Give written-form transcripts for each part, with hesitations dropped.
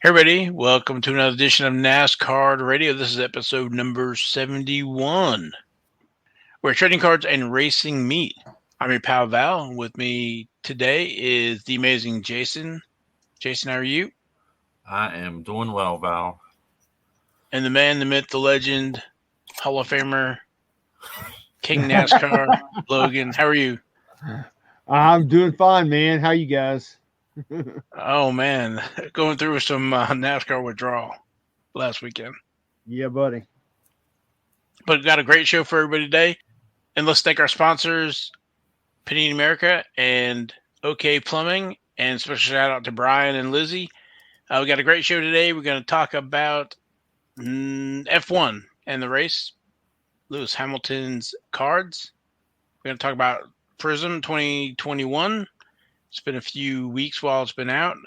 Hey everybody, welcome to another edition of NasCardRadio. This is episode number 71, where trading cards and racing meet. I'm your pal Val, and with me today is the amazing Jason. Jason, how are you? I am doing well, Val. And the man, the myth, the legend, Hall of Famer, King NASCAR, Logan. How are you? I'm doing fine, man. How you guys? Oh man, going through some NASCAR withdrawal last weekend. Yeah, buddy. But we've got a great show for everybody today. And let's thank our sponsors, Panini America and OK Plumbing, and special shout out to Brian and Lizzie. We got a great show today. We're going to talk about F1 and the race, Lewis Hamilton's cards. We're going to talk about Prism 2021. It's been a few weeks while it's been out.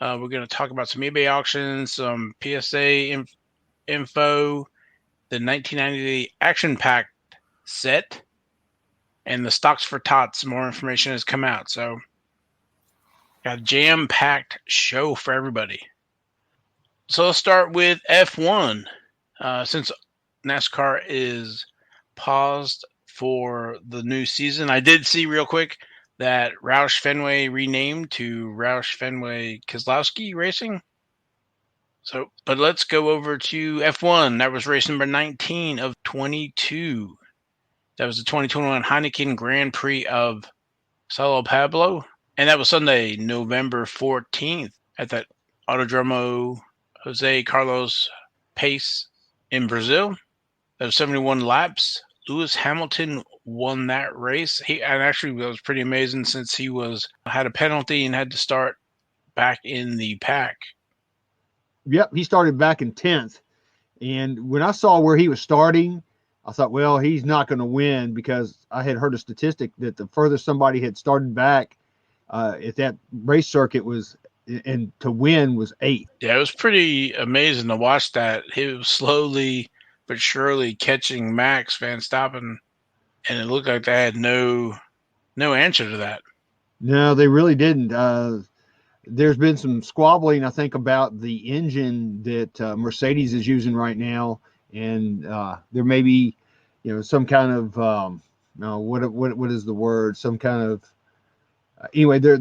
We're going to talk about some eBay auctions, some PSA info, the 1990 Action Pack set, and the Stocks for Tots. More information has come out. So, got a jam-packed show for everybody. So let's start with F1. Since NASCAR is paused for the new season, I did see real quick that Roush Fenway renamed to Roush Fenway Keselowski Racing. So, but let's go over to F1. That was race number 19 of 22. That was the 2021 Heineken Grand Prix of Sao Paulo. And that was Sunday, November 14th at that Autodromo Jose Carlos Pace in Brazil. That was 71 laps. Lewis Hamilton won that race. And actually that was pretty amazing since he had a penalty and had to start back in the pack. Yep, he started back in 10th. And when I saw where he was starting, I thought, well, he's not going to win, because I had heard a statistic that the furthest somebody had started back at that race circuit was, and to win, was 8. Yeah, it was pretty amazing to watch that. He was slowly but surely catching Max Verstappen, and it looked like they had no answer to that. No, they really didn't. There's been some squabbling, I think, about the engine that Mercedes is using right now, and there may be, some kind of what is the word? Some kind of anyway. There's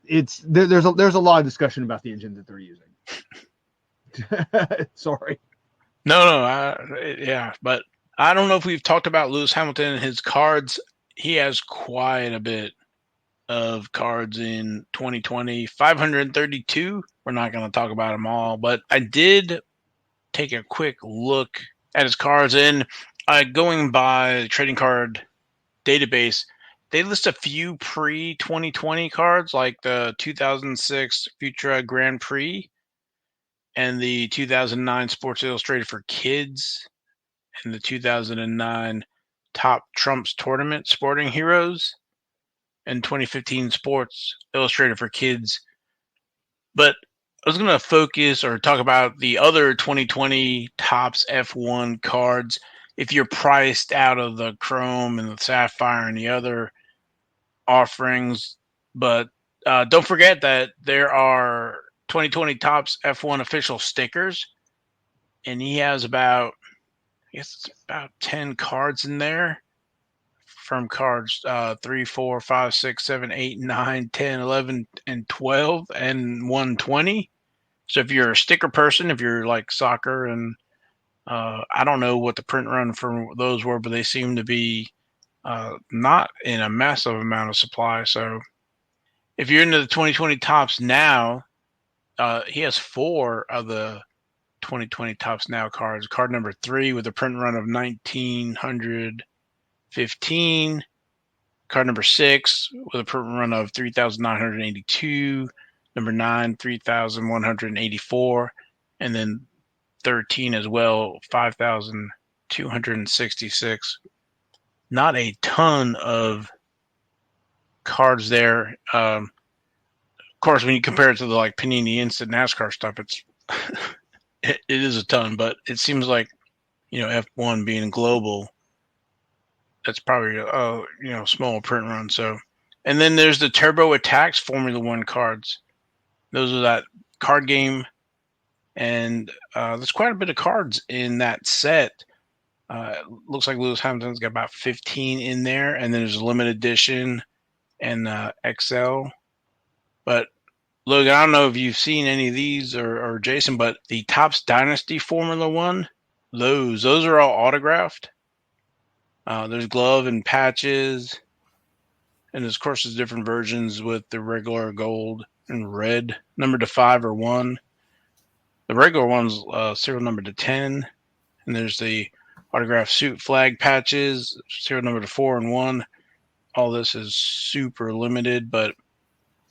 a lot of discussion about the engine that they're using. Sorry. No, yeah, but I don't know if we've talked about Lewis Hamilton and his cards. He has quite a bit of cards in 2020, 532. We're not going to talk about them all, but I did take a quick look at his cards, and going by the trading card database, they list a few pre-2020 cards, like the 2006 Futura Grand Prix and the 2009 Sports Illustrated for Kids and the 2009 Top Trumps Tournament Sporting Heroes and 2015 Sports Illustrated for Kids. But I was going to focus or talk about the other 2020 Topps F1 cards. If you're priced out of the Chrome and the Sapphire and the other offerings, but don't forget that there are 2020 Topps F1 official stickers, and he has about 10 cards in there, from cards 3, 4, 5, 6, 7, 8, 9, 10, 11, and 12, and 120. So if you're a sticker person, if you're like soccer, and I don't know what the print run for those were, but they seem to be not in a massive amount of supply. So if you're into the 2020 Topps now, he has 4 of the 2020 Topps Now cards. Card number 3 with a print run of 1915. Card number 6 with a print run of 3,982. Number 9, 3,184. And then 13 as well, 5,266. Not a ton of cards there. Of course, when you compare it to the like Panini Instant NASCAR stuff, it's it is a ton, but it seems like, F1 being global, that's probably a small print run. So, and then there's the Turbo Attacks Formula One cards. Those are that card game, and there's quite a bit of cards in that set. Looks like Lewis Hamilton's got about 15 in there, and then there's a limited edition and XL. But Logan, I don't know if you've seen any of these or Jason, but the Topps Dynasty Formula One, those are all autographed. There's glove and patches, and of course there's different versions with the regular gold and red, numbered to 5 or 1. The regular one's serial number to 10, and there's the autographed suit flag patches, serial number to 4 and 1. All this is super limited, but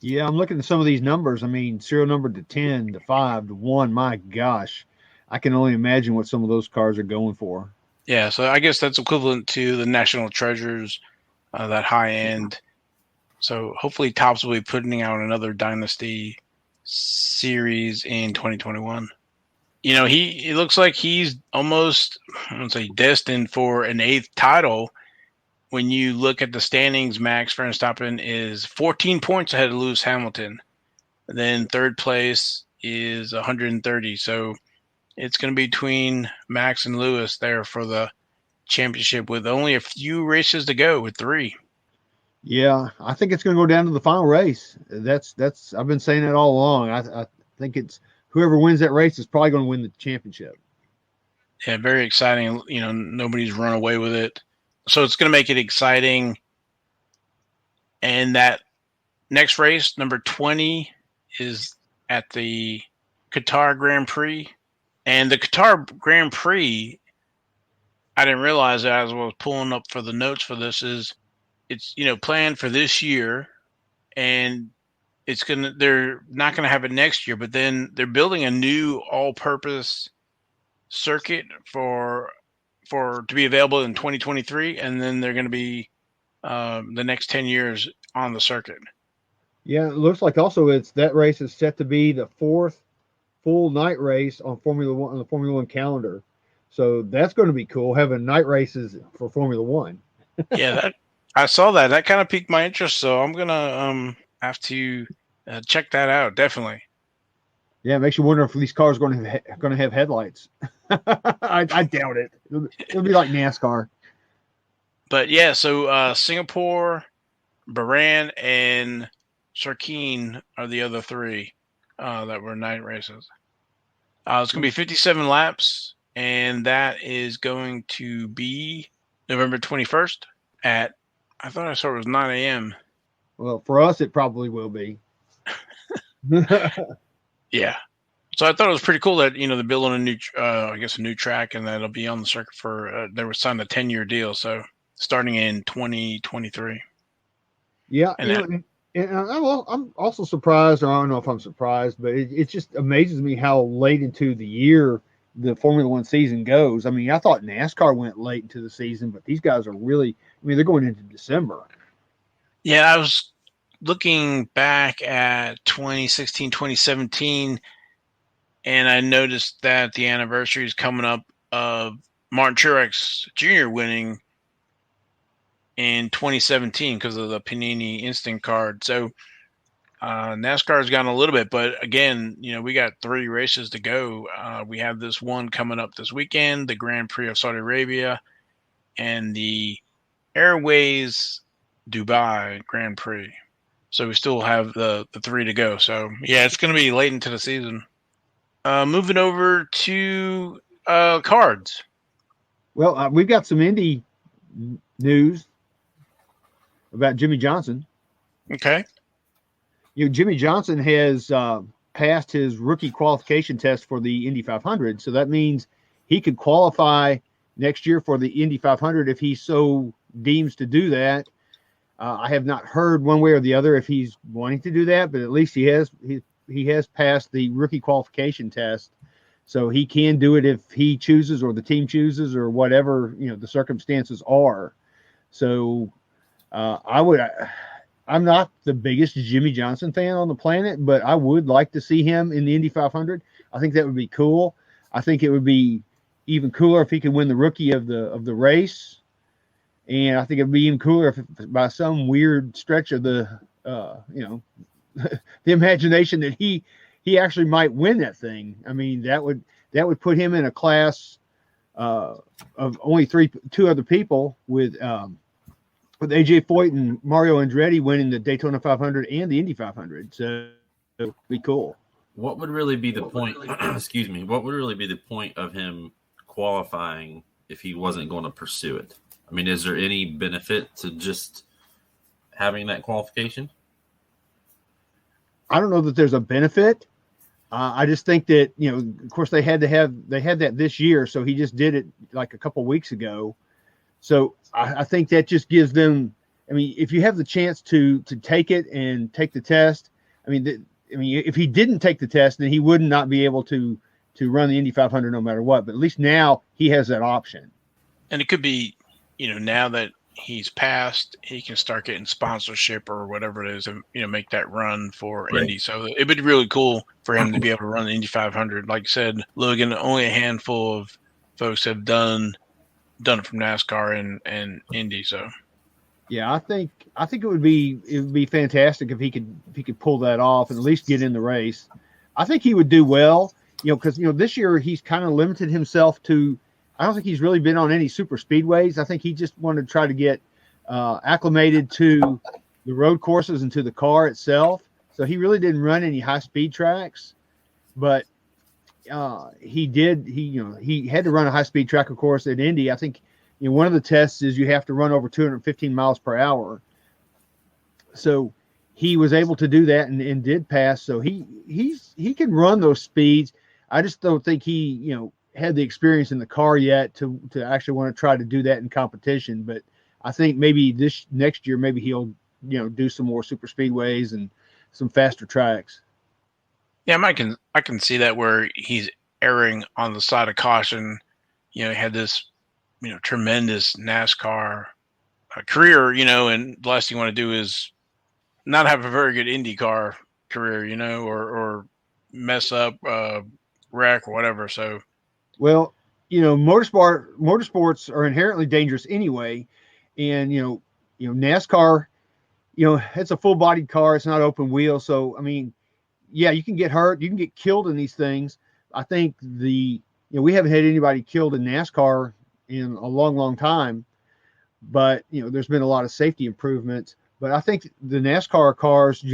yeah, I'm looking at some of these numbers. I mean, serial number to 10, to 5, to 1. My gosh, I can only imagine what some of those cars are going for. Yeah, so I guess that's equivalent to the National Treasures, that high end. So hopefully Topps will be putting out another Dynasty series in 2021. You know, it looks like he's almost, I wouldn't say destined for an 8th title. When you look at the standings, Max Verstappen is 14 points ahead of Lewis Hamilton. And then third place is 130. So it's going to be between Max and Lewis there for the championship with only a few races to go, with 3. Yeah, I think it's going to go down to the final race. That's I've been saying that all along. I think it's whoever wins that race is probably going to win the championship. Yeah, very exciting. You know, nobody's run away with it. So it's going to make it exciting. And that next race, number 20, is at the Qatar Grand Prix. And the Qatar Grand Prix, I didn't realize that as I was pulling up for the notes for this, it's planned for this year, and they're not gonna have it next year, but then they're building a new all-purpose circuit for to be available in 2023, and then they're going to be the next 10 years on the circuit. Yeah, it looks like also that race is set to be the 4th full night race on Formula One, on the Formula One calendar. So that's going to be cool, having night races for Formula One. Yeah, I saw that. That kind of piqued my interest, so I'm gonna have to check that out. Definitely. Yeah, it makes you wonder if these cars are going to have headlights. I doubt it. It'll be like NASCAR. But yeah, so Singapore, Bahrain, and Sarkeen are the other 3 that were night races. It's going to be 57 laps, and that is going to be November 21st at, I thought I saw it was 9 a.m. Well, for us, it probably will be. Yeah. So I thought it was pretty cool that, they're building a new track, and that'll be on the circuit for, they were signed a 10-year deal. So starting in 2023. Yeah. And I'm also surprised, or I don't know if I'm surprised, but it just amazes me how late into the year the Formula One season goes. I mean, I thought NASCAR went late into the season, but these guys are really, they're going into December. Yeah. I was looking back at 2016, 2017, and I noticed that the anniversary is coming up of Martin Truex Jr. winning in 2017 because of the Panini Instant card. So NASCAR has gotten a little bit, but again, we got 3 races to go. We have this one coming up this weekend, the Grand Prix of Saudi Arabia, and the Airways Dubai Grand Prix. So we still have the 3 to go. So yeah, it's going to be late into the season. Moving over to cards. Well, we've got some Indy news about Jimmy Johnson. Okay. Jimmy Johnson has passed his rookie qualification test for the Indy 500, so that means he could qualify next year for the Indy 500 if he so deems to do that. I have not heard one way or the other if he's wanting to do that, but at least he has passed the rookie qualification test, so he can do it if he chooses or the team chooses or whatever the circumstances are. So I'm not the biggest Jimmy Johnson fan on the planet, but I would like to see him in the Indy 500. I think that would be cool. I think it would be even cooler if he could win the rookie of the race. And I think it'd be even cooler if by some weird stretch of the the imagination that he he actually might win that thing. I mean, that would put him in a class of only two other people with AJ Foyt and Mario Andretti winning the Daytona 500 and the Indy 500. So it'd be cool. What would really be the point? Excuse me. What would really be the point of him qualifying if he wasn't going to pursue it? I mean, is there any benefit to just having that qualification? I don't know that there's a benefit. I just think that, of course they had that this year. So he just did it like a couple weeks ago. So I think that just gives them, I mean, if you have the chance to take it and take the test, I mean, if he didn't take the test, then he would not be able to run the Indy 500 no matter what. But at least now he has that option. And it could be, now that he's passed, he can start getting sponsorship or whatever it is and, make that run for Indy. So it'd be really cool for him to be able to run the Indy 500. Like you said, Logan, only a handful of folks have done it from NASCAR and Indy. So yeah, I think it would be fantastic if he could pull that off and at least get in the race. I think he would do well, because this year he's kind of limited himself to. I don't think he's really been on any super speedways. I think he just wanted to try to get acclimated to the road courses and to the car itself. So he really didn't run any high speed tracks, but he had to run a high speed track, of course, at Indy. I think one of the tests is you have to run over 215 miles per hour. So he was able to do that and did pass. So he can run those speeds. I just don't think he had the experience in the car yet to actually want to try to do that in competition. But I think maybe this next year, maybe he'll, do some more super speedways and some faster tracks. Yeah, I can see that where he's erring on the side of caution. He had this, tremendous NASCAR career, and the last thing you want to do is not have a very good IndyCar career, or mess up, wreck or whatever. So, well, motorsports are inherently dangerous anyway. And, NASCAR, it's a full bodied car. It's not open wheel. So, I mean, yeah, you can get hurt. You can get killed in these things. I think we haven't had anybody killed in NASCAR in a long, long time, but, there's been a lot of safety improvements. But I think the NASCAR cars,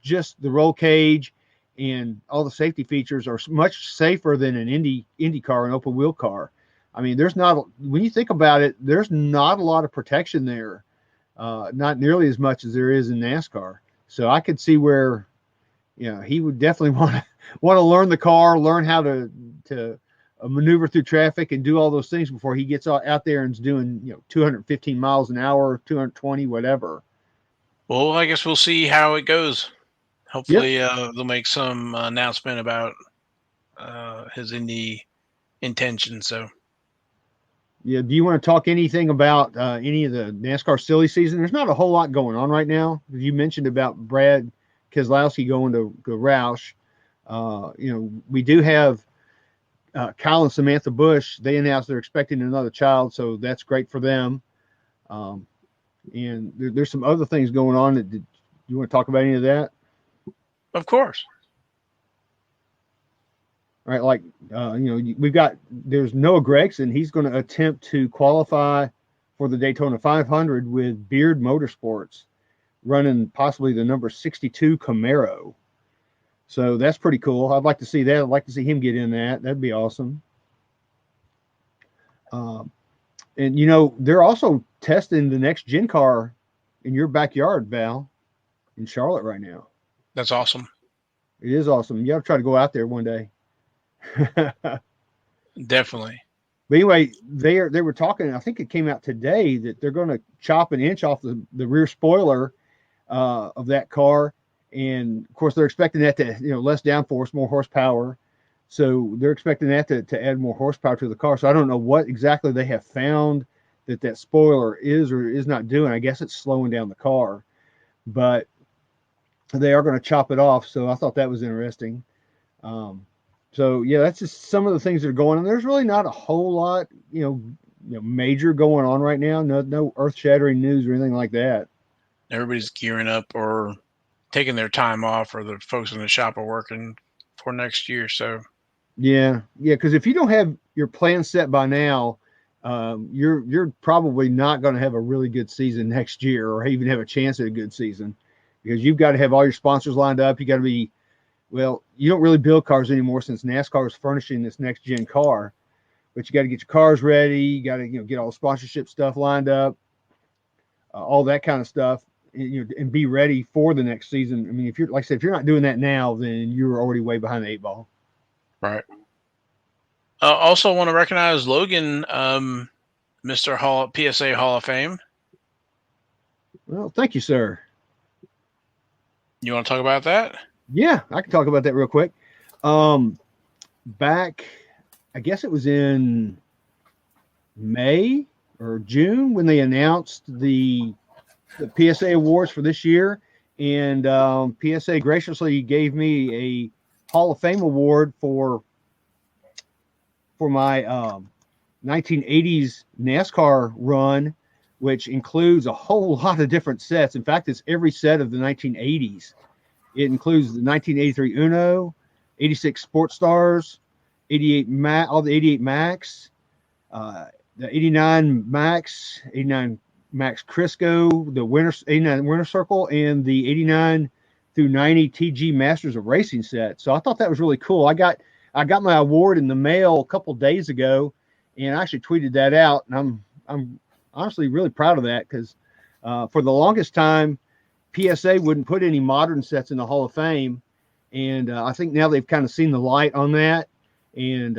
just the roll cage and all the safety features are much safer than an Indy car, an open wheel car. I mean, when you think about it, there's not a lot of protection there, not nearly as much as there is in NASCAR. So I could see where, he would definitely want to learn the car, learn how to maneuver through traffic and do all those things before he gets out there and is doing, 215 miles an hour, 220, whatever. Well, I guess we'll see how it goes. Hopefully, they'll make some announcement about his Indy intention. So, yeah. Do you want to talk anything about any of the NASCAR silly season? There's not a whole lot going on right now. You mentioned about Brad Keselowski going to Roush. We do have Kyle and Samantha Bush. They announced they're expecting another child, so that's great for them. And there's some other things going on. Do you want to talk about any of that? Of course. Right, like there's Noah Gragson. He's going to attempt to qualify for the Daytona 500 with Beard Motorsports, running possibly the number 62 Camaro. So that's pretty cool. I'd like to see that. I'd like to see him get in that. That'd be awesome. And they're also testing the next gen car in your backyard, Val, in Charlotte right now. That's awesome. It is awesome. You have to try to go out there one day. Definitely. But anyway, they were talking, I think it came out today, that they're going to chop an inch off the rear spoiler of that car. And of course they're expecting that to, less downforce, more horsepower. So they're expecting that to add more horsepower to the car. So I don't know what exactly they have found that spoiler is or is not doing. I guess it's slowing down the car, but they are going to chop it off. So I thought that was interesting. So yeah, that's just some of the things that are going on. There's really not a whole lot, major going on right now. No earth-shattering news or anything like that. Everybody's gearing up or taking their time off, or the folks in the shop are working for next year. So yeah. Because if you don't have your plan set by now, you're probably not going to have a really good season next year, or even have a chance at a good season, because you've got to have all your sponsors lined up. You got to be, well, you don't really build cars anymore since NASCAR is furnishing this next gen car, but you got to get your cars ready. You got to, get all the sponsorship stuff lined up, all that kind of stuff, and be ready for the next season. I mean, if you're, like I said, if you're not doing that now, then you're already way behind the 8-ball. Right. Also want to recognize Logan, Mr. PSA Hall of Fame. Well, thank you, sir. You want to talk about that? Yeah, I can talk about that real quick. Back, I guess it was in May or June when they announced the PSA awards for this year, and PSA graciously gave me a Hall of Fame award for my 1980s NASCAR run, which includes a whole lot of different sets. In fact, it's every set of the 1980s. It includes the 1983 Uno, 86 Sports Stars, 88 all the 88 Max, the 89 Max, 89 Max Crisco, the 89 Winter Circle, and the 89 through 90 TG Masters of Racing set. So I thought that was really cool. I got my award in the mail a couple days ago, and I actually tweeted that out, and I'm honestly really proud of that, because for the longest time, PSA wouldn't put any modern sets in the Hall of Fame, and I think now they've kind of seen the light on that, and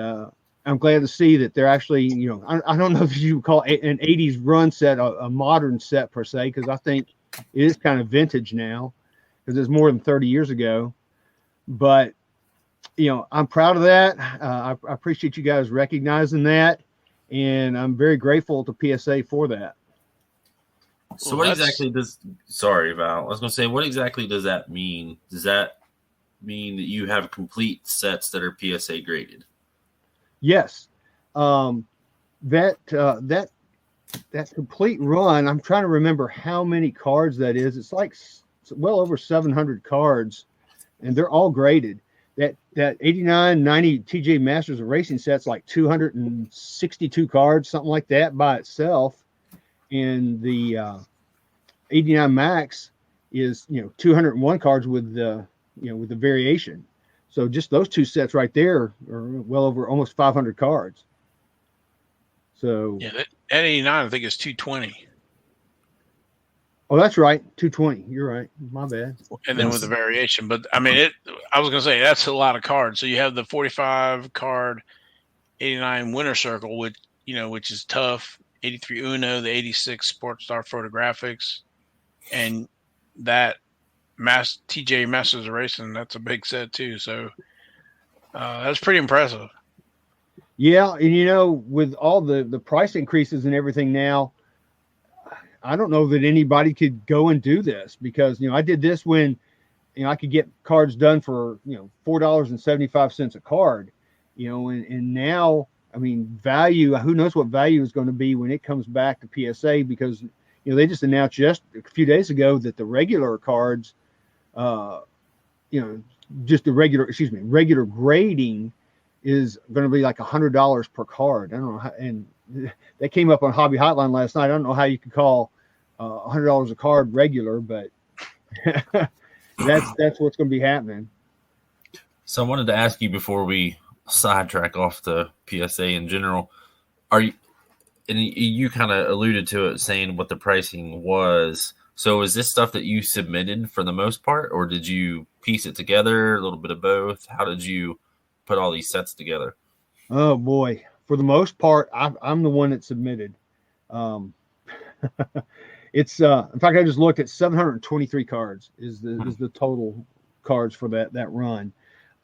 I'm glad to see that they're actually, I don't know if you would call an 80s run set a modern set per se, because I think it is kind of vintage now, because it's more than 30 years ago, but I'm proud of that. I appreciate you guys recognizing that, and I'm very grateful to PSA for that. So what exactly sorry, Val, I was going to say, what exactly does that mean? Does that mean that you have complete sets that are PSA graded? Yes. That complete run, I'm trying to remember how many cards that is. It's like well over 700 cards, and they're all graded. That 89, 90 TJ Masters of Racing set's like 262 cards, something like that by itself. And the 89 Max is 201 cards with the with the variation. So just those two sets right there are well over almost 500 cards. So yeah, that 89 I think is 220. Oh, that's right, 220. You're right. My bad. And then with the variation, but I mean, I was gonna say that's a lot of cards. So you have the 45 card 89 Winter Circle, which is tough. 83 Uno, the 86 Sports Star Photographics, and that TJ Masters of Racing. That's a big set too. So that's pretty impressive. Yeah, and with all the price increases and everything now, I don't know that anybody could go and do this, because I did this when I could get cards done for $4.75 a card, and now, I mean, value, who knows what value is going to be when it comes back to PSA, because they just announced just a few days ago that the regular cards, just the regular grading is going to be like $100 per card. I don't know how, and that came up on Hobby Hotline last night. I don't know how you could call $100 a card regular, but that's what's going to be happening. So I wanted to ask you before we sidetrack off the PSA in general, and you kind of alluded to it saying what the pricing was. So is this stuff that you submitted for the most part, or did you piece it together, a little bit of both? How did you put all these sets together? Oh boy. For the most part, I'm the one that submitted. It's in fact, I just looked at 723 cards is the total cards for that run.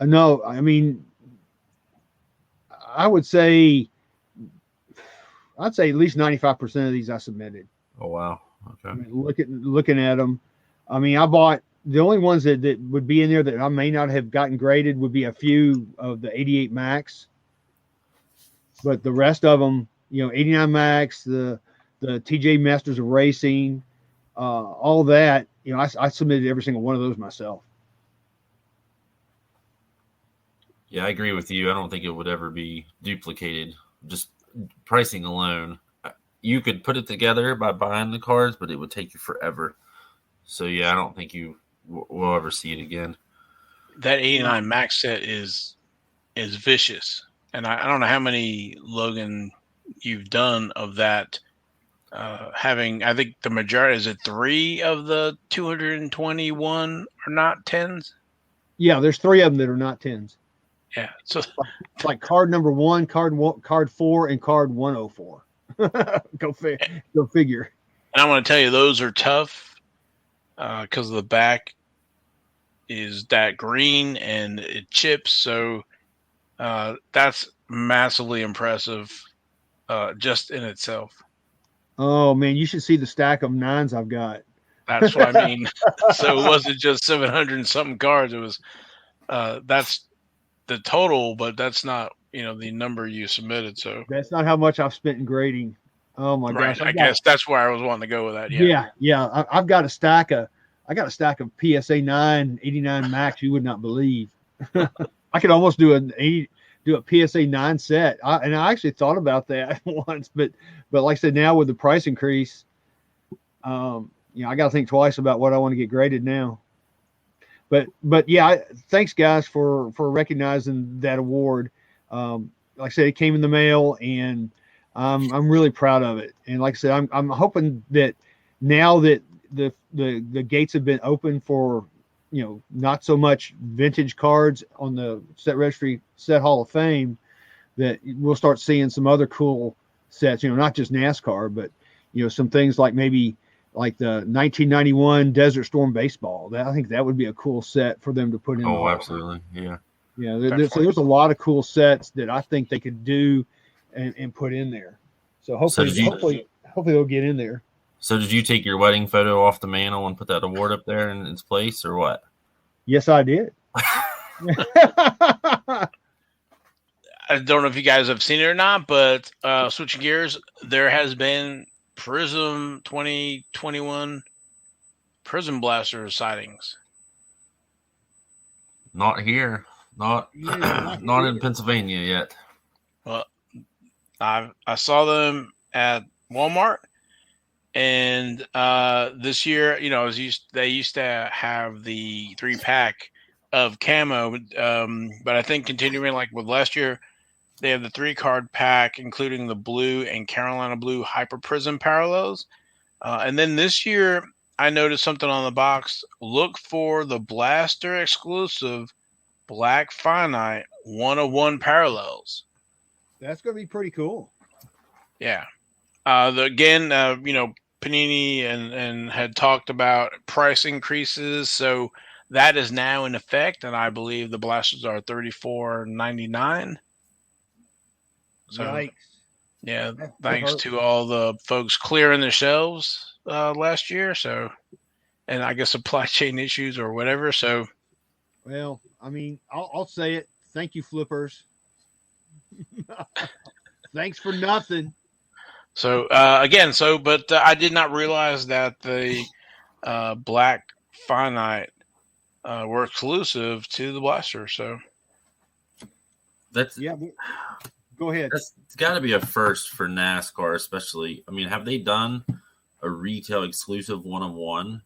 No, I mean, I'd say at least 95% of these I submitted. Oh wow! Okay. I mean, looking at them, I mean, I bought the only ones that would be in there that I may not have gotten graded would be a few of the 88 Max. But the rest of them, 89 Max, the TJ Masters of Racing, all that, I submitted every single one of those myself. Yeah, I agree with you. I don't think it would ever be duplicated. Just pricing alone, you could put it together by buying the cards, but it would take you forever. So yeah, I don't think you will ever see it again. That 89 Max set is vicious, and I don't know how many, Logan, you've done of that. I think the majority, is it 3 of the 221 are not 10s? Yeah, there's 3 of them that are not 10s. Yeah, so It's like card number 1, card 4, and card 104. Go figure. And I want to tell you, those are tough because the back is that green and it chips. So that's massively impressive just in itself. Oh man, you should see the stack of 9s I've got. That's what I mean. So it wasn't just 700 and something cards. It was that's the total, but that's not the number you submitted. So that's not how much I've spent in grading. Oh my gosh! I guess that's where I was wanting to go with that. Yeah. I've got a stack of PSA 9 89 Max. You would not believe. I could almost do a PSA 9 set. And I actually thought about that once, but like I said, now with the price increase, I got to think twice about what I want to get graded now. But yeah, thanks guys for recognizing that award. Like I said, it came in the mail, and I'm really proud of it. And like I said, I'm hoping that now that the gates have been open for not so much vintage cards on the Set Registry Set Hall of Fame, that we'll start seeing some other cool sets. Not just NASCAR, but some things like maybe like the 1991 Desert Storm baseball. I think that would be a cool set for them to put in. Oh, absolutely, yeah. Yeah, so there's a lot of cool sets that I think they could do and put in there. So hopefully they'll get in there. So did you take your wedding photo off the mantle and put that award up there in its place, or what? Yes, I did. I don't know if you guys have seen it or not, but switching gears, there has been Prism 2021 Prism Blaster sightings. Not here. Not in Pennsylvania yet. Well, I saw them at Walmart, and this year, they used to have the 3-pack of camo, but I think continuing like with last year, they have the 3-card pack, including the blue and Carolina blue Hyper Prism parallels. And then this year, I noticed something on the box. Look for the Blaster exclusive Black Finite 101 parallels. That's going to be pretty cool. Yeah. Panini and had talked about price increases, so that is now in effect, and I believe the blasters are $34.99. So, yikes. Yeah, thanks to all the folks clearing the shelves last year. So, and I guess supply chain issues or whatever. So, well, I mean, I'll say it. Thank you, flippers. Thanks for nothing. So I did not realize that the Black Finite were exclusive to the Blaster. So go ahead. That's got to be a first for NASCAR, especially. I mean, have they done a retail exclusive 101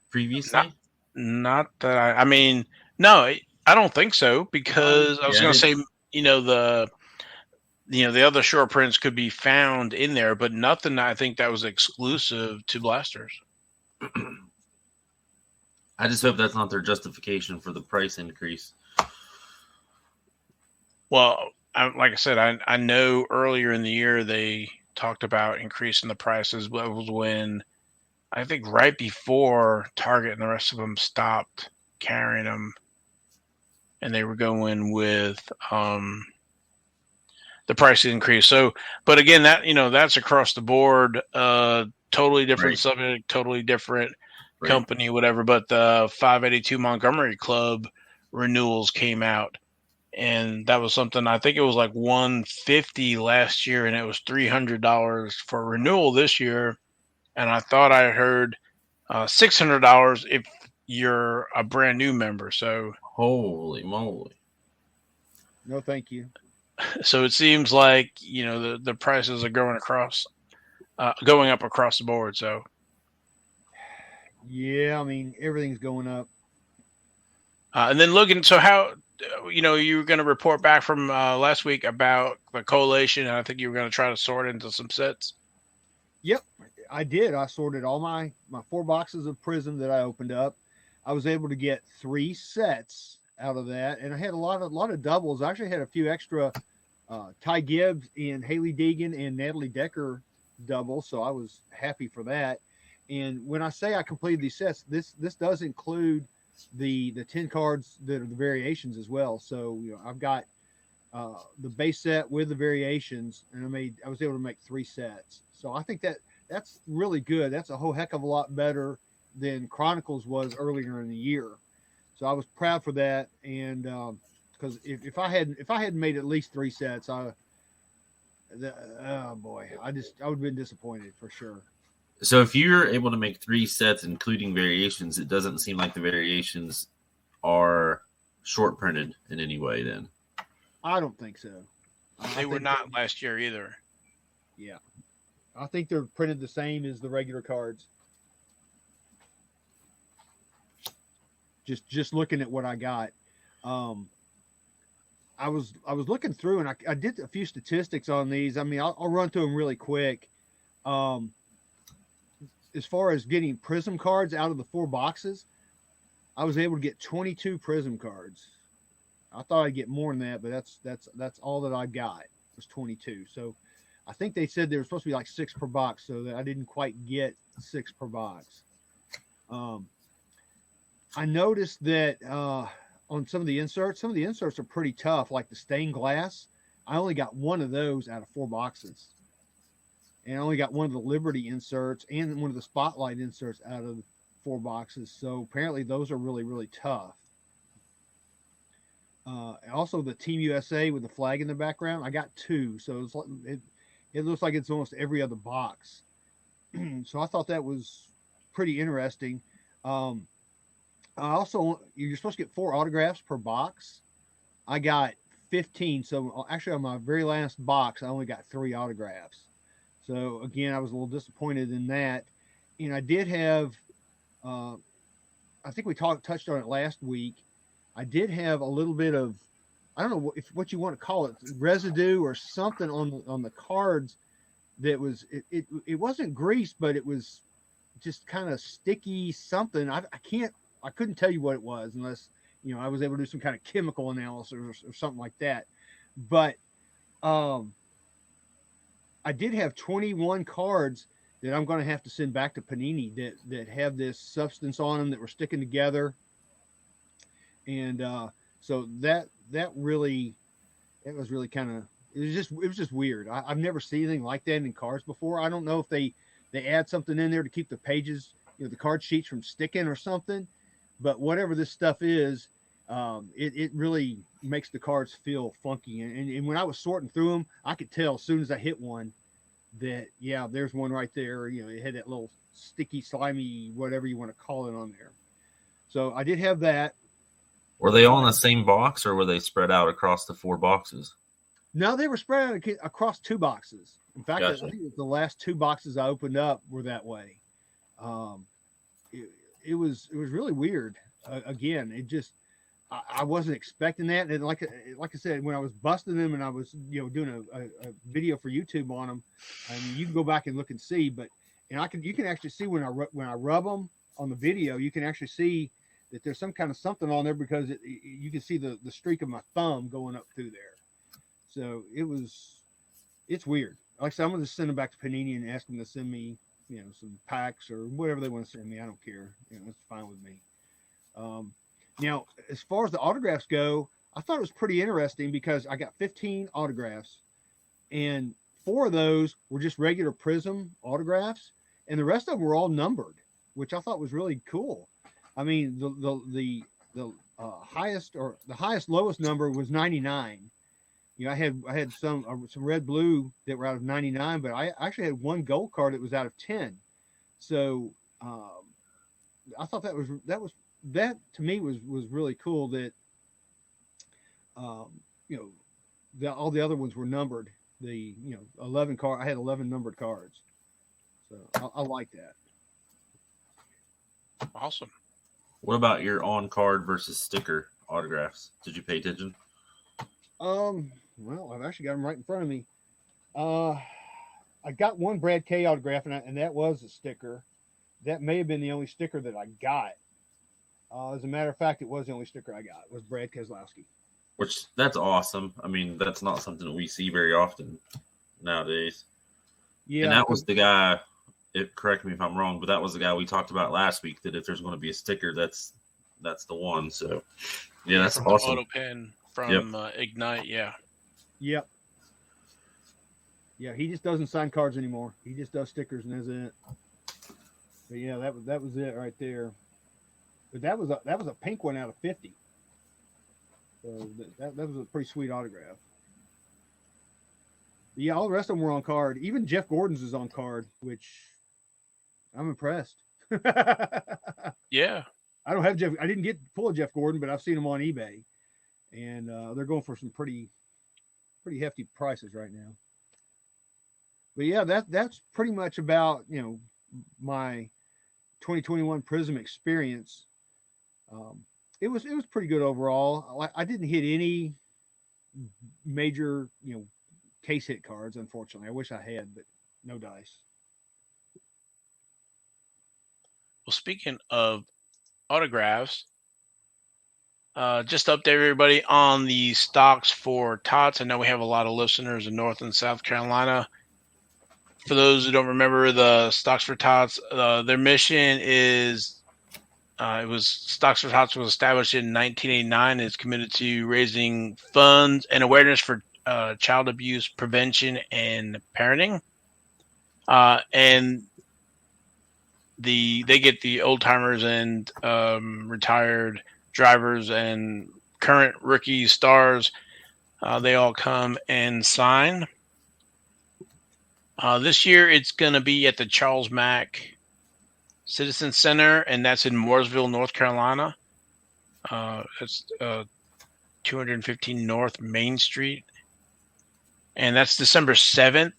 previously? Not that no, I don't think so, because I was going to say, the other short prints could be found in there, but nothing I think that was exclusive to blasters. I just hope that's not their justification for the price increase. Well, like I said, I know earlier in the year they talked about increasing the prices, but it was when I think right before Target and the rest of them stopped carrying them, and they were going with the price increase. So, but again, that's across the board, totally different subject, totally different company, whatever. But the 582 Montgomery Club renewals came out, and that was something, I think it was like $150 last year, and it was $300 for renewal this year. And I thought I heard $600 if you're a brand new member. So holy moly. No, thank you. So it seems like, the prices are going up across the board. So Yeah, I mean, everything's going up. and then Logan, so how, you were going to report back from last week about the collation, and I think you were going to try to sort into some sets. Yep, I did. I sorted all my 4 boxes of Prism that I opened up. I was able to get 3 sets out of that, and I had a lot of doubles. I actually had a few extra Ty Gibbs and Haley Deegan and Natalie Decker doubles, so I was happy for that. And when I say I completed these sets, this does include the 10 cards that are the variations as well. So I've got the base set with the variations, and I was able to make 3 sets. So I think that's really good. That's a whole heck of a lot better than Chronicles was earlier in the year. So I was proud for that, and because if I hadn't made at least 3 sets, oh boy, I would have been disappointed for sure. So if you're able to make 3 sets, including variations, it doesn't seem like the variations are short printed in any way. Then I don't think so. They were not last year either. Yeah, I think they're printed the same as the regular cards. Just looking at what I got, I was looking through, and I did a few statistics on these. I mean, I'll run through them really quick. As far as getting Prism cards out of the 4 boxes, I was able to get 22 Prism cards. I thought I'd get more than that, but that's all that I got was 22. So I think they said there was supposed to be like 6 per box, so that I didn't quite get 6 per box. I noticed that on some of the inserts are pretty tough, like the stained glass. I only got 1 of those out of 4 boxes. And I only got 1 of the Liberty inserts and 1 of the Spotlight inserts out of 4 boxes. So apparently those are really, really tough. Also, the Team USA with the flag in the background, I got 2. So it looks like it's almost every other box. So I thought that was pretty interesting. Also, you're supposed to get 4 autographs per box. I got 15. So actually, on my very last box, I only got 3 autographs. So again, I was a little disappointed in that. And I did have, I think we touched on it last week. I did have a little bit of, I don't know what you want to call it, residue or something on the cards that was, it wasn't grease, but it was just kind of sticky something. I couldn't tell you what it was unless, I was able to do some kind of chemical analysis or something like that. But I did have 21 cards that I'm going to have to send back to Panini that have this substance on them that were sticking together. And so that really, it was really kind of, it was just weird. I've never seen anything like that in cards before. I don't know if they add something in there to keep the pages, the card sheets from sticking or something, but whatever this stuff is, it really makes the cards feel funky. And when I was sorting through them, I could tell as soon as I hit one that, yeah, there's one right there. It had that little sticky, slimy, whatever you want to call it on there. So I did have that. Were they all in the same box, or were they spread out across the 4 boxes? No, they were spread out across 2 boxes. In fact, Gotcha. I think it was the last 2 boxes I opened up were that way. It was really weird. Again, it just, I wasn't expecting that. And like I said, when I was busting them and I was, doing a video for YouTube on them, I mean, you can go back and look and see, but, and you can actually see when I rub them on the video, you can actually see that there's some kind of something on there because you can see the streak of my thumb going up through there. So it's weird. Like I said, I'm going to send them back to Panini and ask them to send me, some packs or whatever they want to send me. I don't care. It's fine with me. Now, as far as the autographs go, I thought it was pretty interesting because I got 15 autographs, and 4 of those were just regular Prism autographs, and the rest of them were all numbered, which I thought was really cool. I mean, the highest lowest number was 99. I had some red blue that were out of 99, but I actually had 1 gold card that was out of 10. So I thought that to me was really cool that all the other ones were numbered. The 11 car. I had 11 numbered cards, so I like that. Awesome. What about your on card versus sticker autographs? Did you pay attention? Well, I've actually got them right in front of me. I got one Brad K autograph, and that was a sticker. That may have been the only sticker that I got. As a matter of fact, it was the only sticker I got. It was Brad Keselowski. Which, that's awesome. I mean, that's not something that we see very often nowadays. Yeah. And that was the guy, correct me if I'm wrong, but that was the guy we talked about last week, that if there's going to be a sticker, that's the one. So, yeah, that's awesome. Auto pen from Ignite, yeah. Yep. Yeah, he just doesn't sign cards anymore. He just does stickers, and that's it. But yeah, that was it right there. But that was a pink one out of 50. So that was a pretty sweet autograph. But yeah, all the rest of them were on card. Even Jeff Gordon's is on card, which I'm impressed. Yeah. I don't have Jeff. I didn't get full of Jeff Gordon, but I've seen them on eBay, and they're going for some pretty hefty prices right now. But yeah, that's pretty much about my 2021 Prism experience. It was pretty good overall. I didn't hit any major case hit cards, unfortunately. I wish I had, but no dice. Well, speaking of autographs, just to update everybody on the stocks for TOTS. I know we have a lot of listeners in North and South Carolina. For those who don't remember the stocks for TOTS, their mission is Stocks for Tots was established in 1989 and is committed to raising funds and awareness for child abuse prevention and parenting. And they get the old timers and retired drivers and current rookie stars. They all come and sign. This year it's going to be at the Charles Mack Citizen Center, and that's in Mooresville, North Carolina. That's 215 North Main Street. And that's December 7th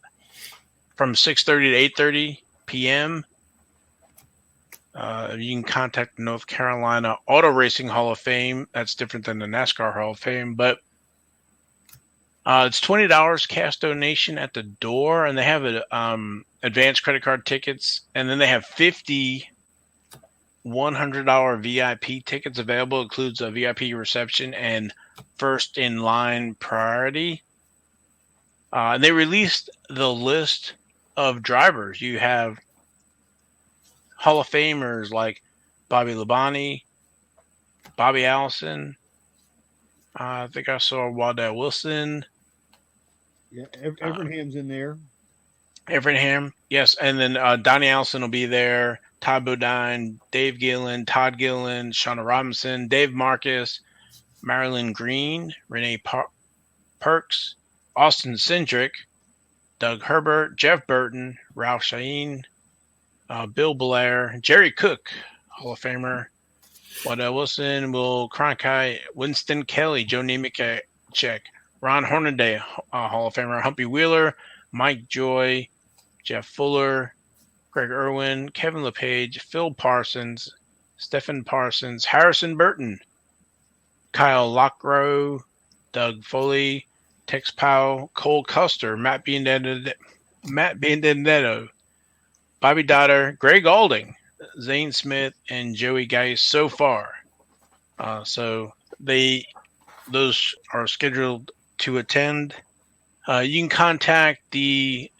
from 6:30 to 8:30 p.m. You can contact the North Carolina Auto Racing Hall of Fame. That's different than the NASCAR Hall of Fame, but it's $20 cash donation at the door, and they have advanced credit card tickets, and then they have 50 $100 VIP tickets available. It includes a VIP reception and first in line priority. And they released the list of drivers. You have Hall of Famers like Bobby Labonte, Bobby Allison. I think I saw Waddell Wilson. Yeah, Evernham's in there. Evernham, yes. And then Donnie Allison will be there. Todd Bodine, Dave Gillen, Todd Gillen, Shauna Robinson, Dave Marcus, Marilyn Green, Renee Perks, Austin Cindric, Doug Herbert, Jeff Burton, Ralph Shaheen, Bill Blair, Jerry Cook, Hall of Famer, Waddell Wilson, Will Cronkite, Winston Kelly, Joe Nemechek, Ron Hornaday, Hall of Famer, Humpy Wheeler, Mike Joy, Jeff Fuller, Greg Irwin, Kevin LePage, Phil Parsons, Stephen Parsons, Harrison Burton, Kyle Lockrow, Doug Foley, Tex Powell, Cole Custer, Matt Biandetto, Bobby Dotter, Greg Alding, Zane Smith, and Joey Geis so far. So those are scheduled to attend. You can contact the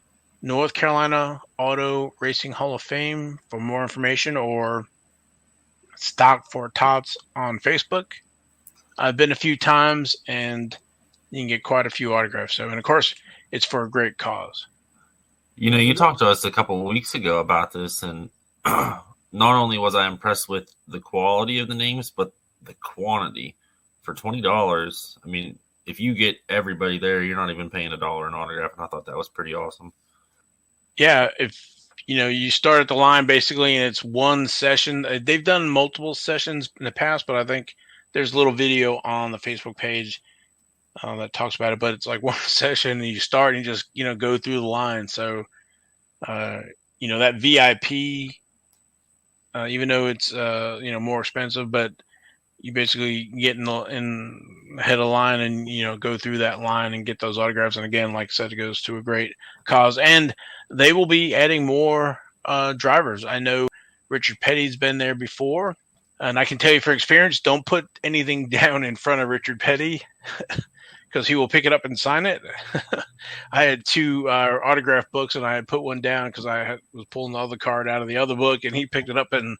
North Carolina Auto Racing Hall of Fame for more information, or Stock for Tots on Facebook. I've been a few times, and you can get quite a few autographs. So, and of course, it's for a great cause. You know, you talked to us a couple of weeks ago about this, and not only was I impressed with the quality of the names, but the quantity. For $20, I mean, if you get everybody there, you're not even paying $1 an autograph, and I thought that was pretty awesome. Yeah, if you start at the line basically, and it's one session. They've done multiple sessions in the past, but I think there's a little video on the Facebook page. that talks about it. But it's like one session, and you start and you just go through the line. So that VIP, even though it's more expensive, but you basically get in the head of the line and go through that line and get those autographs. And again, like I said, it goes to a great cause. And they will be adding more drivers. I know Richard Petty's been there before, and I can tell you from experience, don't put anything down in front of Richard Petty because he will pick it up and sign it. I had two autograph books, and I had put one down because I was pulling the other card out of the other book, and he picked it up and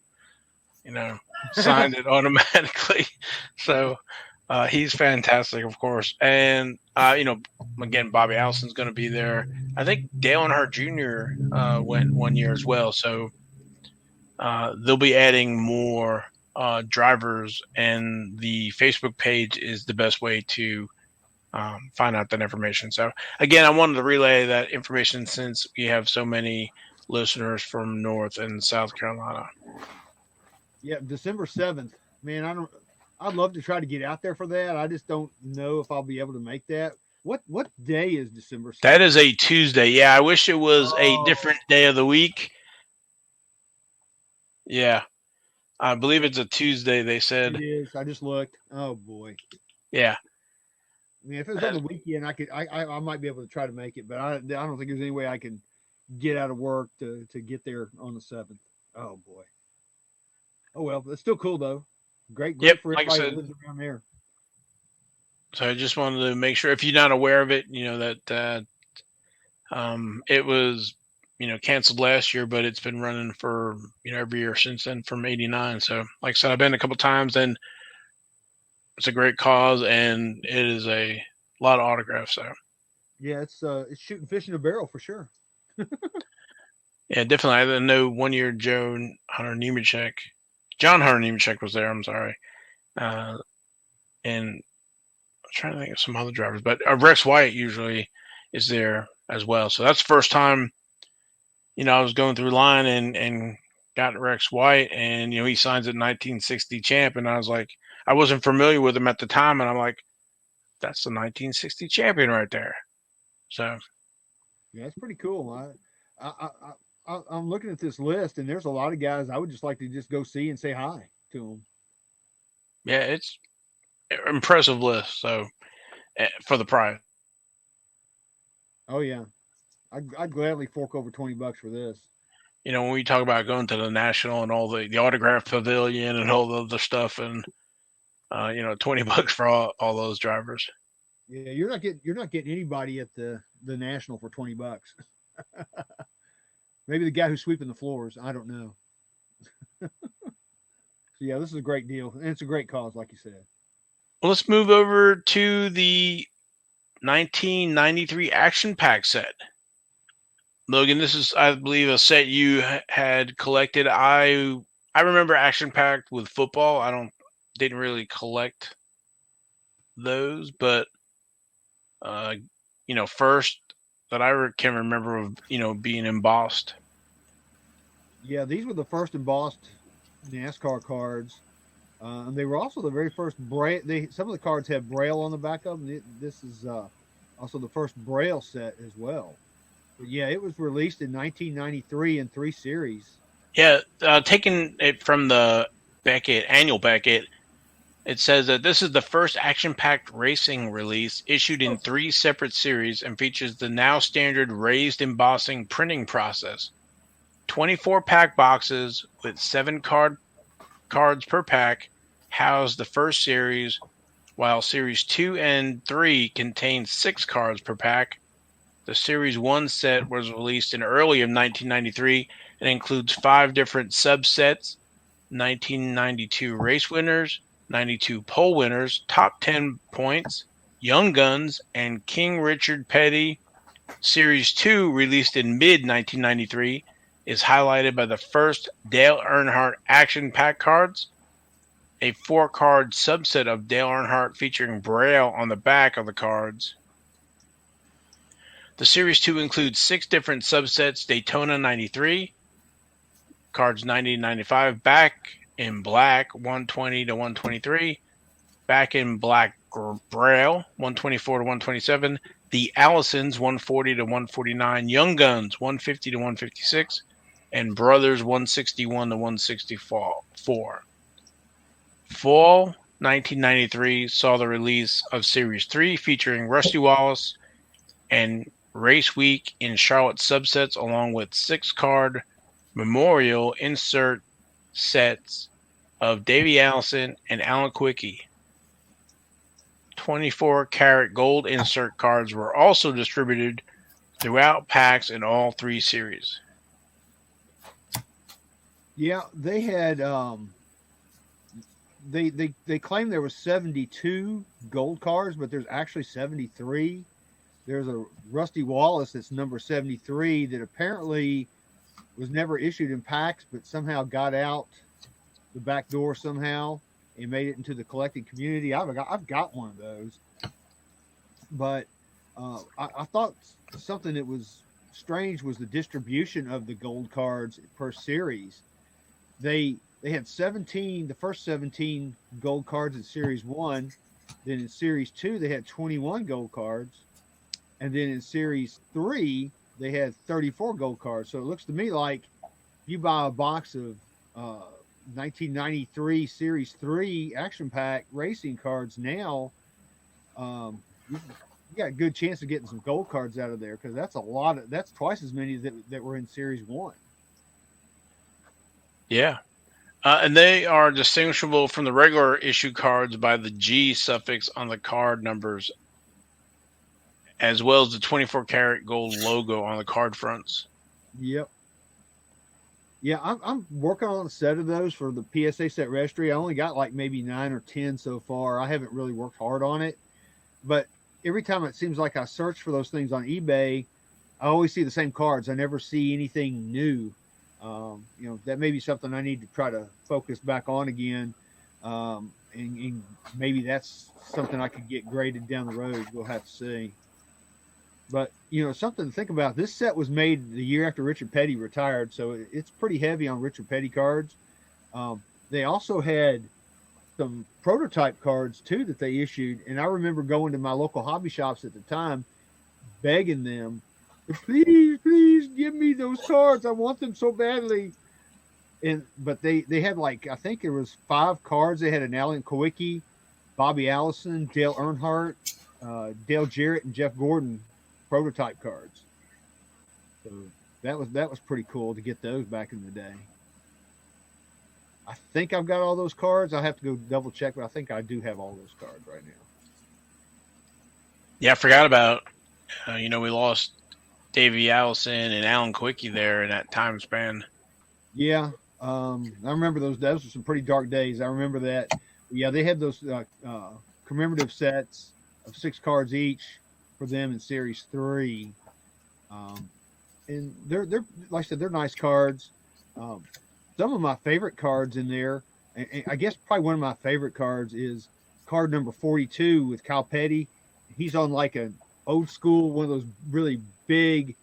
signed it automatically. So he's fantastic, of course. And again, Bobby Allison's going to be there. I think Dale Earnhardt Jr. Went 1 year as well. So they'll be adding more drivers, and the Facebook page is the best way to find out that information. So again, I wanted to relay that information since we have so many listeners from North and South Carolina. Yeah, December 7th. Man, I'd love to try to get out there for that. I just don't know if I'll be able to make that. What day is December 7th? That is a Tuesday. Yeah, I wish it was a different day of the week. Yeah. I believe it's a Tuesday, they said. It is. I just looked. Oh boy. Yeah. I mean, if it was on the weekend, I might be able to try to make it, but I don't think there's any way I can get out of work to get there on the 7th. Oh boy. Oh well, it's still cool though. Great for everybody that lives around there. So I just wanted to make sure, if you're not aware of it, that it was canceled last year, but it's been running for every year since then from '89. So like I said, I've been a couple times, and it's a great cause, and it is a lot of autographs. So yeah, it's shooting fish in a barrel for sure. Yeah, definitely. I know 1 year John Hunter Nemechek was there. I'm sorry. And I'm trying to think of some other drivers, but Rex White usually is there as well. So that's the first time, I was going through line and got Rex White, and, he signs it 1960 champ. And I was like, I wasn't familiar with him at the time. And I'm like, that's the 1960 champion right there. So. Yeah, it's pretty cool. I'm looking at this list, and there's a lot of guys I would just like to just go see and say hi to them. Yeah, it's an impressive list. So for the price. Oh yeah, I'd gladly fork over $20 for this. When we talk about going to the National and all the autograph pavilion and all the other stuff, and $20 for all those drivers. Yeah, you're not getting anybody at the National for $20. Maybe the guy who's sweeping the floors. I don't know. So yeah, this is a great deal, and it's a great cause, like you said. Well, let's move over to the 1993 Action Pack set. Logan, this is, I believe, a set you had collected. I remember Action Pack with football. Didn't really collect those, but first that I can remember of being embossed. Yeah, these were the first embossed NASCAR cards. And they were also the very first Braille. Some of the cards have Braille on the back of them. This is also the first Braille set as well. But yeah, it was released in 1993 in 3 series. Yeah, taking it from the Beckett annual Beckett, it says that this is the first action-packed racing release issued in 3 separate series and features the now standard raised embossing printing process. 24-pack boxes with 7 cards per pack house the first series, while Series 2 and 3 contain 6 cards per pack. The Series 1 set was released in early of 1993 and includes 5 different subsets: 1992 race winners, 92 pole winners, top 10 points, Young Guns, and King Richard Petty. Series 2, released in mid-1993, is highlighted by the first Dale Earnhardt action pack cards, a 4-card subset of Dale Earnhardt featuring Braille on the back of the cards. The Series 2 includes 6 different subsets: Daytona 93, cards 90 to 95, back in black 120 to 123, back in black Braille, 124 to 127. The Allisons, 140 to 149. Young Guns, 150 to 156. And Brothers, 161 to 164. Fall 1993 saw the release of Series 3 featuring Rusty Wallace and Race Week in Charlotte subsets, along with 6-card memorial insert sets of Davey Allison and Alan Quickie. 24-karat gold insert cards were also distributed throughout packs in all 3 series. Yeah, they had they claim there was 72 gold cards, but there's actually 73. There's a Rusty Wallace that's number 73 that apparently was never issued in packs, but somehow got out the back door somehow and made it into the collecting community. I've got one of those, but I thought something that was strange was the distribution of the gold cards per series. They had 17, the first 17 gold cards in Series 1. Then in Series 2, they had 21 gold cards. And then in Series 3, they had 34 gold cards. So it looks to me like you buy a box of 1993 Series 3 Action Pack racing cards now, you got a good chance of getting some gold cards out of there, because that's twice as many that were in Series 1. Yeah. And they are distinguishable from the regular issue cards by the G suffix on the card numbers, as well as the 24-karat gold logo on the card fronts. Yep. Yeah, I'm working on a set of those for the PSA set registry. I only got like maybe 9 or 10 so far. I haven't really worked hard on it. But every time it seems like I search for those things on eBay, I always see the same cards. I never see anything new. That may be something I need to try to focus back on again. And maybe that's something I could get graded down the road. We'll have to see. But, something to think about. This set was made the year after Richard Petty retired, so it's pretty heavy on Richard Petty cards. They also had some prototype cards, too, that they issued. And I remember going to my local hobby shops at the time, begging them, please give me those cards. I want them so badly. But they had I think there was 5 cards. They had an Alan Kowicki, Bobby Allison, Dale Earnhardt, Dale Jarrett, and Jeff Gordon prototype cards. So that was pretty cool to get those back in the day. I think I've got all those cards. I have to go double check, but I think I do have all those cards right now. Yeah, I forgot about, we lost Davey Allison and Alan Quickie there in that time span. Yeah. I remember those were some pretty dark days. I remember that. Yeah, they had those commemorative sets of 6 cards each for them in Series 3. And they're like I said, they're nice cards. Some of my favorite cards in there, and I guess probably one of my favorite cards is card number 42 with Kyle Petty. He's on like an old school, one of those really big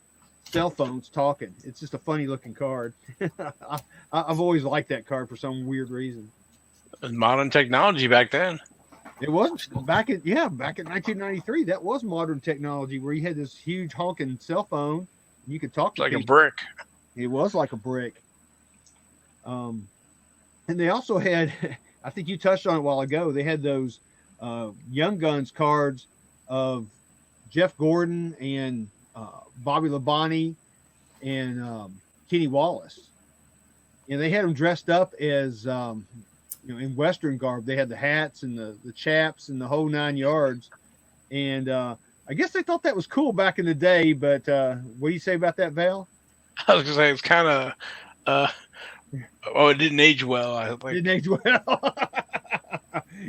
cell phones talking. It's just a funny looking card. I've always liked that card for some weird reason. Modern technology back then. It was back in 1993. That was modern technology, where you had this huge honking cell phone. You could talk to like people. A brick. It was like a brick. And they also had, I think you touched on it a while ago, they had those Young Guns cards of Jeff Gordon and Bobby Labonte and Kenny Wallace. And they had them dressed up as, in Western garb. They had the hats and the chaps and the whole 9 yards. And I guess they thought that was cool back in the day. But what do you say about that, Val? I was going to say, it's kind of, it didn't age well. I think. Didn't age well.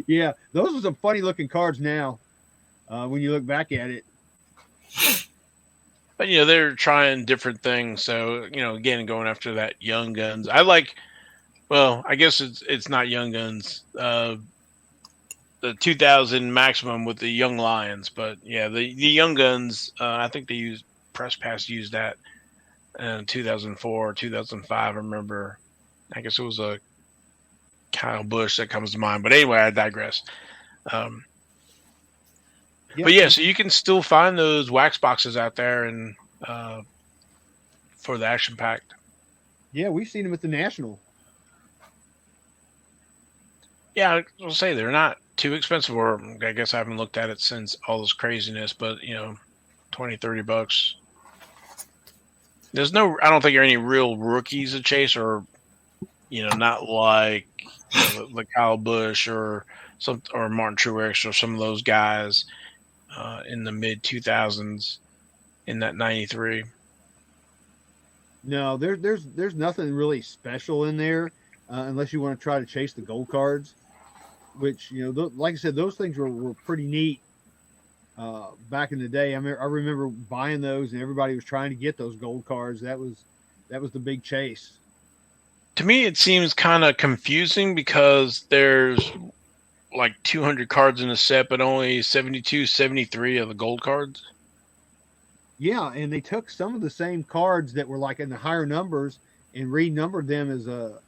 Yeah, those are some funny looking cards now when you look back at it. But, they're trying different things. So, again, going after that Young Guns. I guess it's not Young Guns. The 2000 Maximum with the Young Lions. But, yeah, the Young Guns, I think Press Pass used that in 2004, 2005. I remember. I guess it was a Kyle Busch that comes to mind. But anyway, I digress. Yep. But yeah, so you can still find those wax boxes out there and for the action packed. Yeah, we've seen them at the National. Yeah, I'll say they're not too expensive, or I guess I haven't looked at it since all this craziness, but $20-$30. There's no, I don't think there are any real rookies to chase, or not like like Kyle Busch or Martin Truex or some of those guys in the mid 2000s in that 93. No, there's nothing really special in there unless you want to try to chase the gold cards, which like I said, those things were pretty neat back in the day. I remember buying those, and everybody was trying to get those gold cards. That was the big chase. To me, it seems kind of confusing because there's like 200 cards in a set, but only 72, 73 of the gold cards. Yeah, and they took some of the same cards that were like in the higher numbers and renumbered them as a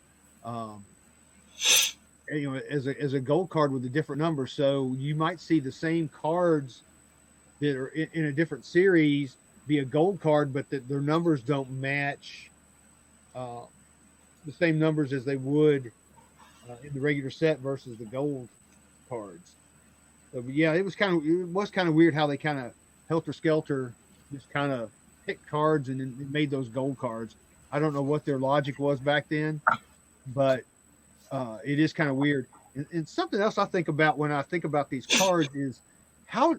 gold card with a different number. So you might see the same cards that are in a different series be a gold card, but that their numbers don't match the same numbers as they would in the regular set versus the gold cards. So yeah, it was kind of weird how they kind of helter skelter just kind of picked cards and then made those gold cards. I don't know what their logic was back then, but it is kind of weird. And something else I think about when I think about these cards is how,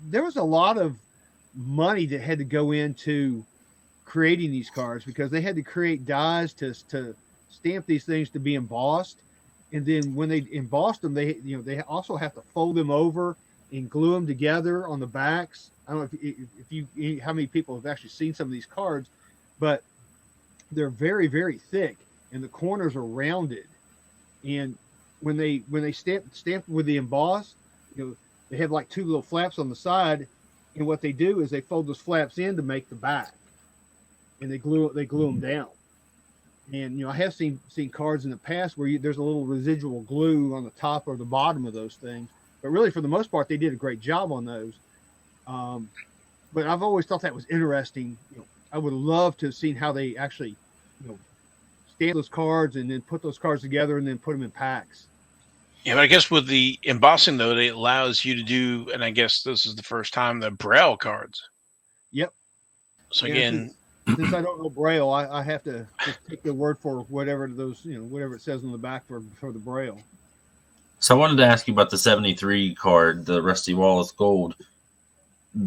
there was a lot of money that had to go into creating these cards, because they had to create dies to stamp these things to be embossed. And then when they embossed them, they also have to fold them over and glue them together on the backs. I don't know if you how many people have actually seen some of these cards, but they're very, very thick and the corners are rounded. And when they stamp with the emboss, they have like two little flaps on the side, and what they do is they fold those flaps in to make the back, and they glue them down. And I have seen cards in the past where there's a little residual glue on the top or the bottom of those things, but really for the most part they did a great job on those. But I've always thought that was interesting. I would love to have seen how they actually stamp those cards and then put those cards together and then put them in packs. Yeah, but I guess with the embossing, though, it allows you to do, and I guess this is the first time, the Braille cards. Yep. So again, since I don't know Braille, I have to just take the word for whatever whatever it says on the back for the Braille. So I wanted to ask you about the 73 card, the Rusty Wallace Gold.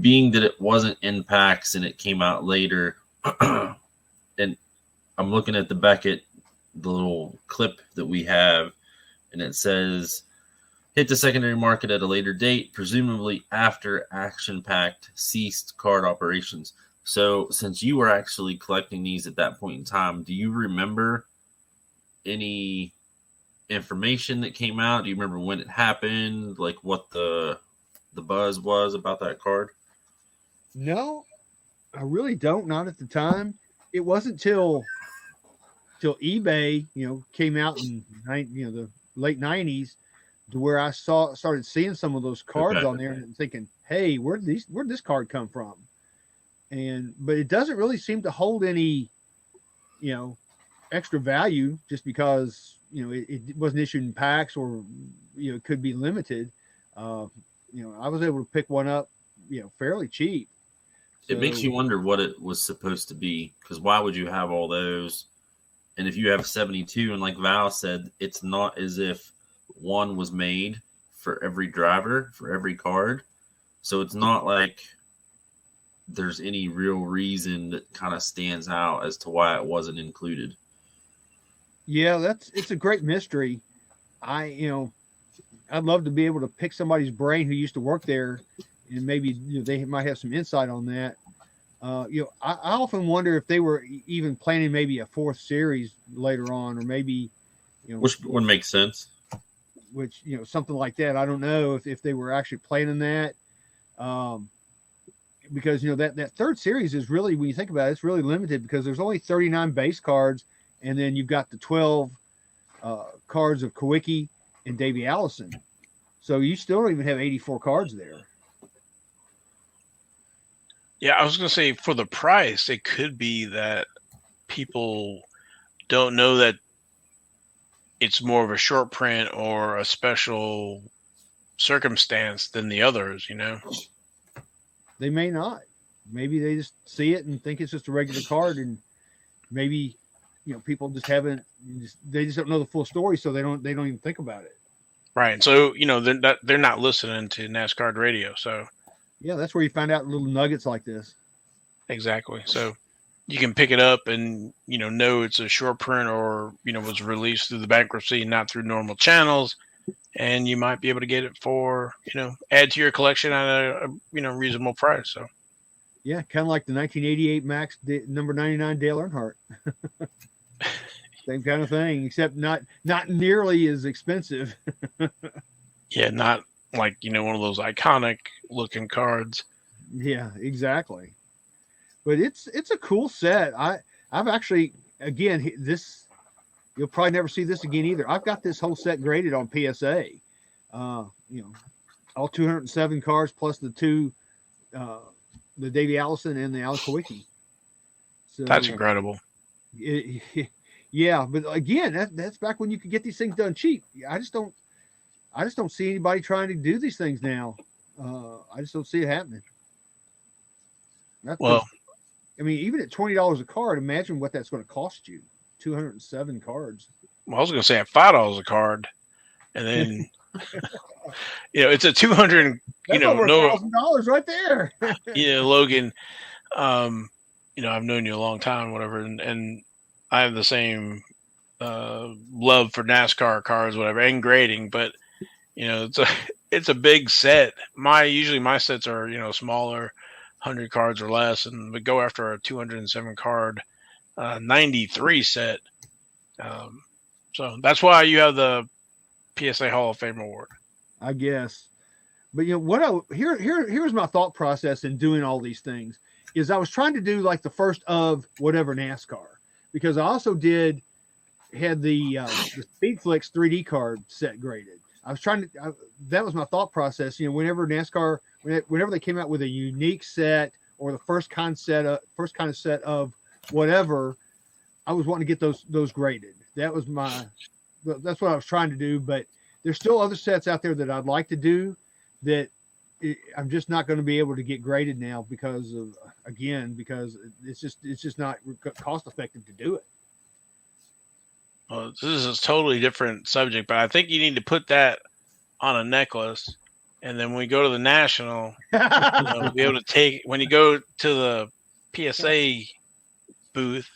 Being that it wasn't in packs and it came out later, and I'm looking at the Beckett, the little clip that we have, and it says, hit the secondary market at a later date, presumably after action-packed ceased card operations. So since you were actually collecting these at that point in time, do you remember any information that came out? Do you remember when it happened? Like what the buzz was about that card? No, I really don't. Not at the time. It wasn't till eBay, came out in the late 90s, to where I started seeing some of those cards on there and thinking, hey, where'd this card come from? But it doesn't really seem to hold any, extra value just because, it wasn't issued in packs or, it could be limited. I was able to pick one up, fairly cheap. It makes you wonder what it was supposed to be, because why would you have all those? And if you have 72, and like Val said, it's not as if one was made for every driver, for every card. So it's not like there's any real reason that kind of stands out as to why it wasn't included. Yeah, it's a great mystery. I'd love to be able to pick somebody's brain who used to work there, and maybe they might have some insight on that. I often wonder if they were even planning maybe a fourth series later on, or maybe, which would make sense. Which, something like that. I don't know if they were actually planning that. Because, that third series is really, when you think about it, it's really limited because there's only 39 base cards. And then you've got the 12 cards of Kawicki and Davey Allison. So you still don't even have 84 cards there. Yeah, I was going to say for the price, it could be that people don't know that it's more of a short print or a special circumstance than the others, They may not. Maybe they just see it and think it's just a regular card, and maybe people just haven't. They just don't know the full story, so they don't even think about it. Right. So they're not listening to NasCard radio. So yeah, that's where you find out little nuggets like this. Exactly. So you can pick it up and know it's a short print or was released through the bankruptcy, not through normal channels, and you might be able to get it for add to your collection at a reasonable price. So yeah, kind of like the 1988 Max number 99 Dale Earnhardt. Same kind of thing, except not nearly as expensive. Yeah, not like one of those iconic looking cards. Yeah, exactly. But it's a cool set. I've actually, again, this, you'll probably never see this again either. I've got this whole set graded on PSA. All 207 cards plus the two, the Davey Allison and the Alex Kowicki. So that's incredible. Yeah, but again, that's back when you could get these things done cheap. I just don't see anybody trying to do these things now. I just don't see it happening. I mean, even at $20 a card, imagine what that's going to cost you. 207 cards. Well, I was going to say at $5 a card, and then it's a 200. That's over $1,000 right there. Logan. I've known you a long time, whatever, and I have the same love for NASCAR cars, whatever, and grading. But it's a big set. Usually my sets are smaller. 100 cards or less, and we go after a 207 card 93 set. So that's why you have the PSA Hall of Fame award, I guess. But here's my thought process in doing all these things is I was trying to do like the first of whatever NASCAR, because I also had the Speedflix 3D card set graded. I was trying to that was my thought process. Whenever NASCAR, whenever they came out with a unique set or the first kind of set of whatever, I was wanting to get those graded. That's what I was trying to do. But there's still other sets out there that I'd like to do that I'm just not going to be able to get graded now because it's just not cost effective to do it. Well, this is a totally different subject, but I think you need to put that on a necklace, and then when we go to the national, be able to take when you go to the PSA booth,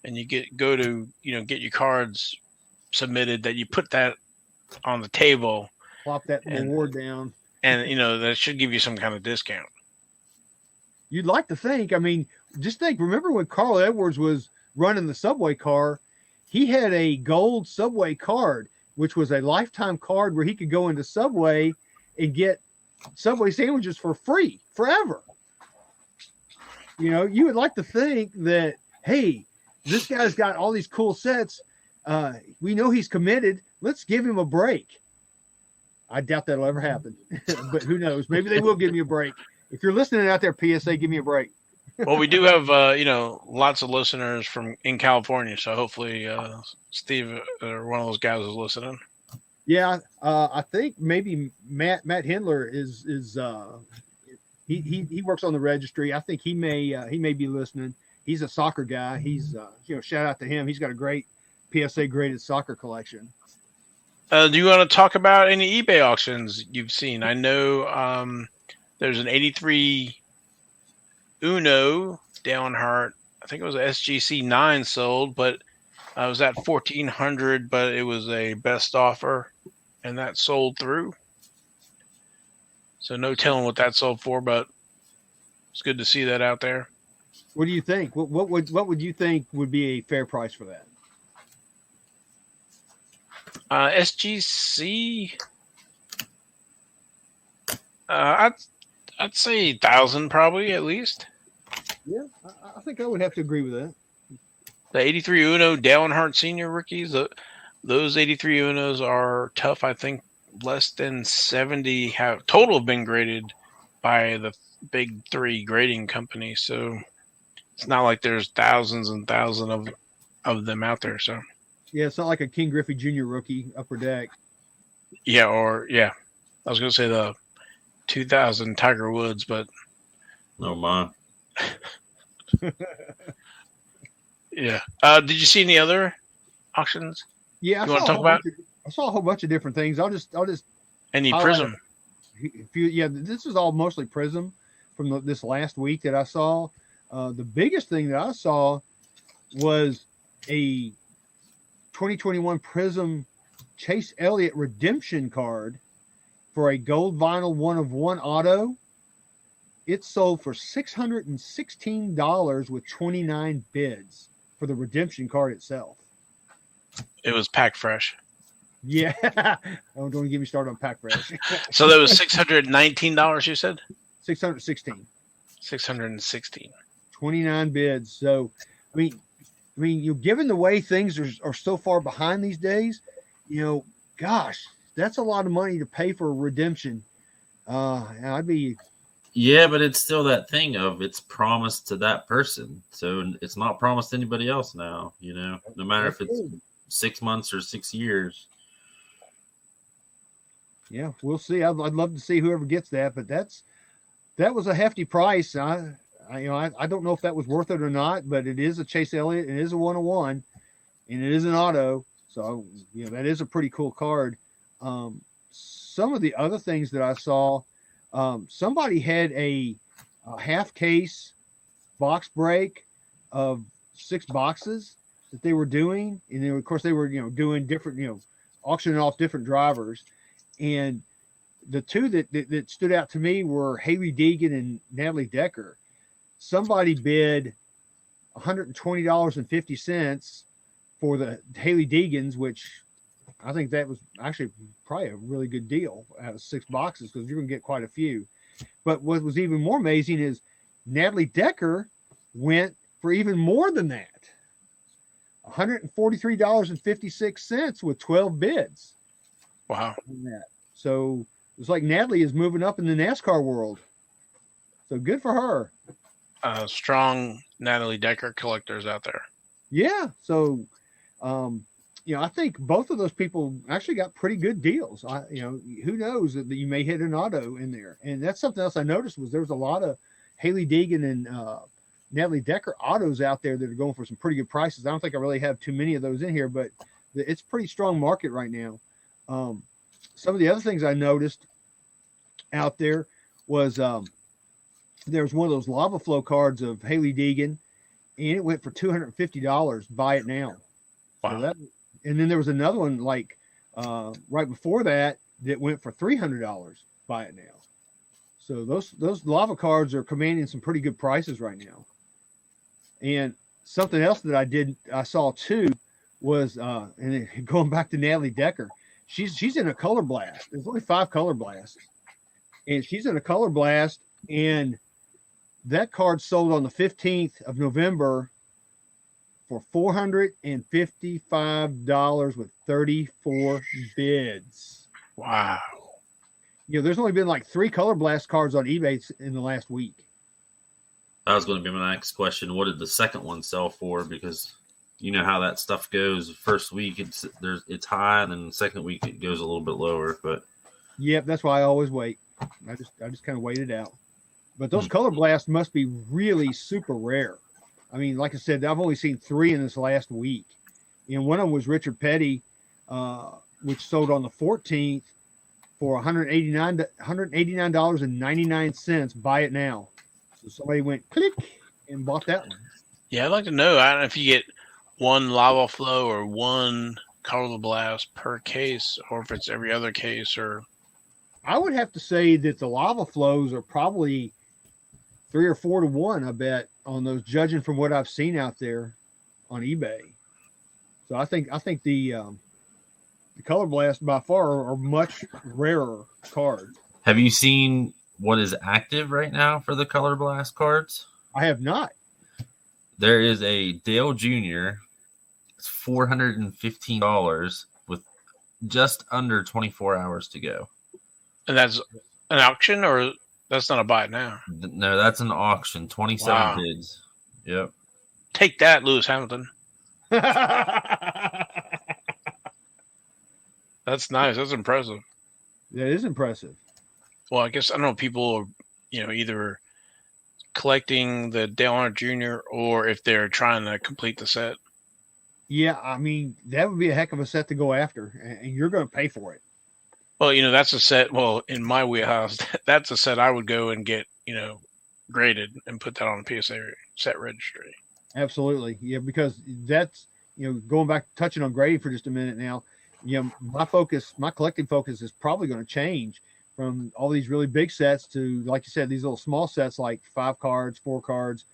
and you go to get your cards submitted, that you put that on the table, plop that award down, and that should give you some kind of discount. You'd like to think. I mean, just think. Remember when Carl Edwards was running the Subway car? He had a gold Subway card, which was a lifetime card where he could go into Subway and get Subway sandwiches for free forever. You would like to think that, hey, this guy's got all these cool sets. We know he's committed. Let's give him a break. I doubt that'll ever happen, but who knows? Maybe they will give me a break. If you're listening out there, PSA, give me a break. Well, we do have, lots of listeners in California, so hopefully Steve or one of those guys is listening. Yeah, I think maybe Matt Hindler is he works on the registry. I think he may be listening. He's a soccer guy. He's shout out to him. He's got a great PSA graded soccer collection. Do you want to talk about any eBay auctions you've seen? I know there's an 83 Uno Earnhardt. I think it was a SGC 9 sold, but I was at $1,400, but it was a best offer, and that sold through. So no telling what that sold for, but it's good to see that out there. What do you think? What would you think would be a fair price for that? SGC, I'd say 1,000 probably at least. Yeah, I think I would have to agree with that. The 83 Uno Dale Earnhardt Senior rookies, those 83 Unos are tough. I think less than 70 have total been graded by the big three grading companies. So it's not like there's thousands and thousands of them out there. So Yeah, it's not like a King Griffey Jr. rookie upper deck. yeah, I was gonna say the 2000 Tiger Woods, but no, man. Yeah. Did you see any other auctions? Yeah, You want to talk about I saw a whole bunch of different things. I'll just any Prism? This is all mostly Prism from this last week that I saw. The biggest thing that I saw was a 2021 Prism Chase Elliott redemption card for a gold vinyl 1/1 auto. It sold for $616 with 29 bids for the redemption card itself. It was pack fresh. Yeah. Don't get me started on pack fresh. So that was $619, you said? 616. 616. 29 bids. So, I mean, given the way things are so far behind these days, gosh, that's a lot of money to pay for a redemption. Yeah, but it's still that thing of it's promised to that person. So it's not promised to anybody else now, no matter if it's 6 months or 6 years. Yeah, we'll see. I'd love to see whoever gets that, but that was a hefty price. I don't know if that was worth it or not, but it is a Chase Elliott. It is a 1/1, and it is an auto. So, that is a pretty cool card. Some of the other things that I saw, somebody had a half case box break of 6 boxes that they were doing. And then, of course, they were, doing different, auctioning off different drivers. And the two that stood out to me were Haley Deegan and Natalie Decker. Somebody bid $120.50 for the Haley Deegans, which I think that was actually probably a really good deal out of 6 boxes because you're going to get quite a few. But what was even more amazing is Natalie Decker went for even more than that. $143.56 with 12 bids. Wow. So it's like Natalie is moving up in the NASCAR world. So good for her. Strong Natalie Decker collectors out there. Yeah. So, I think both of those people actually got pretty good deals. Who knows that you may hit an auto in there. And that's something else I noticed was there was a lot of Haley Deegan and Natalie Decker autos out there that are going for some pretty good prices. I don't think I really have too many of those in here, but it's a pretty strong market right now. Some of the other things I noticed out there was there was one of those lava flow cards of Haley Deegan, and it went for $250. Buy it now. Wow. So and then there was another one like right before that went for $300. Buy it now. So those lava cards are commanding some pretty good prices right now. And something else that I saw too was and going back to Natalie Decker. She's in a color blast. There's only 5 color blasts. And she's in a color blast, and that card sold on the 15th of November for $455 with 34 bids. Wow. There's only been like 3 color blast cards on eBay in the last week. That was going to be my next question. What did the second one sell for? Because you know how that stuff goes. The first week it's high, and then the second week it goes a little bit lower. But yep, that's why I always wait. I just kind of wait it out. But those color blasts must be really super rare. I mean, like I said, I've only seen 3 in this last week. And one of them was Richard Petty, which sold on the 14th for $189.99. Buy it now. So somebody went click and bought that one. Yeah, I'd like to know. I don't know if you get 1 lava flow or 1 color blast per case, or if it's every other case. Or I would have to say that the lava flows are probably 3 or 4 to 1, I bet, on those, judging from what I've seen out there on eBay. So I think the color blast by far are much rarer cards. have you seen what is active right now for the color blast cards? I have not. There is a Dale Jr. It's $415 with just under 24 hours to go. And that's an auction, or that's not a buy now? No, that's an auction. 27 bids. Yep. Take that, Lewis Hamilton. That's nice. That's impressive. That is impressive. Well, I guess I don't know. People are, either collecting the Dale Earnhardt Jr. or if they're trying to complete the set. Yeah, I mean, that would be a heck of a set to go after, and you're going to pay for it. Well, that's a set. Well, in my wheelhouse, that's a set I would go and get, graded and put that on a PSA set registry. Absolutely. Yeah, because that's, going back, touching on grading for just a minute now, my collecting focus is probably going to change from all these really big sets to, like you said, these little small sets like 5 cards, 4 cards,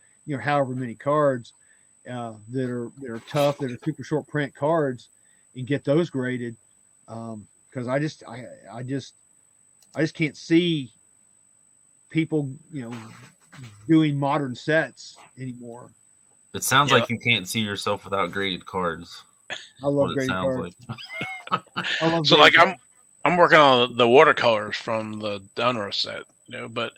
however many cards that are tough, that are super short print cards, and get those graded. Because I just can't see people, doing modern sets anymore. It sounds like you can't see yourself without graded cards. I love graded cards. So like I'm working on the watercolors from the Dunruss set, but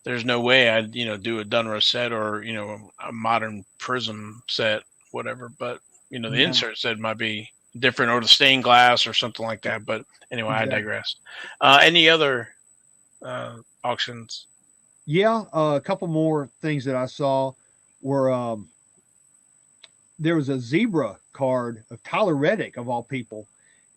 there's no way I'd do a Dunruss set or a modern Prism set, whatever. But the insert set might be different, or the stained glass or something like that. But anyway, exactly. I digress. Any other auctions? Yeah, a couple more things that I saw were there was a zebra card of Tyler Reddick, of all people,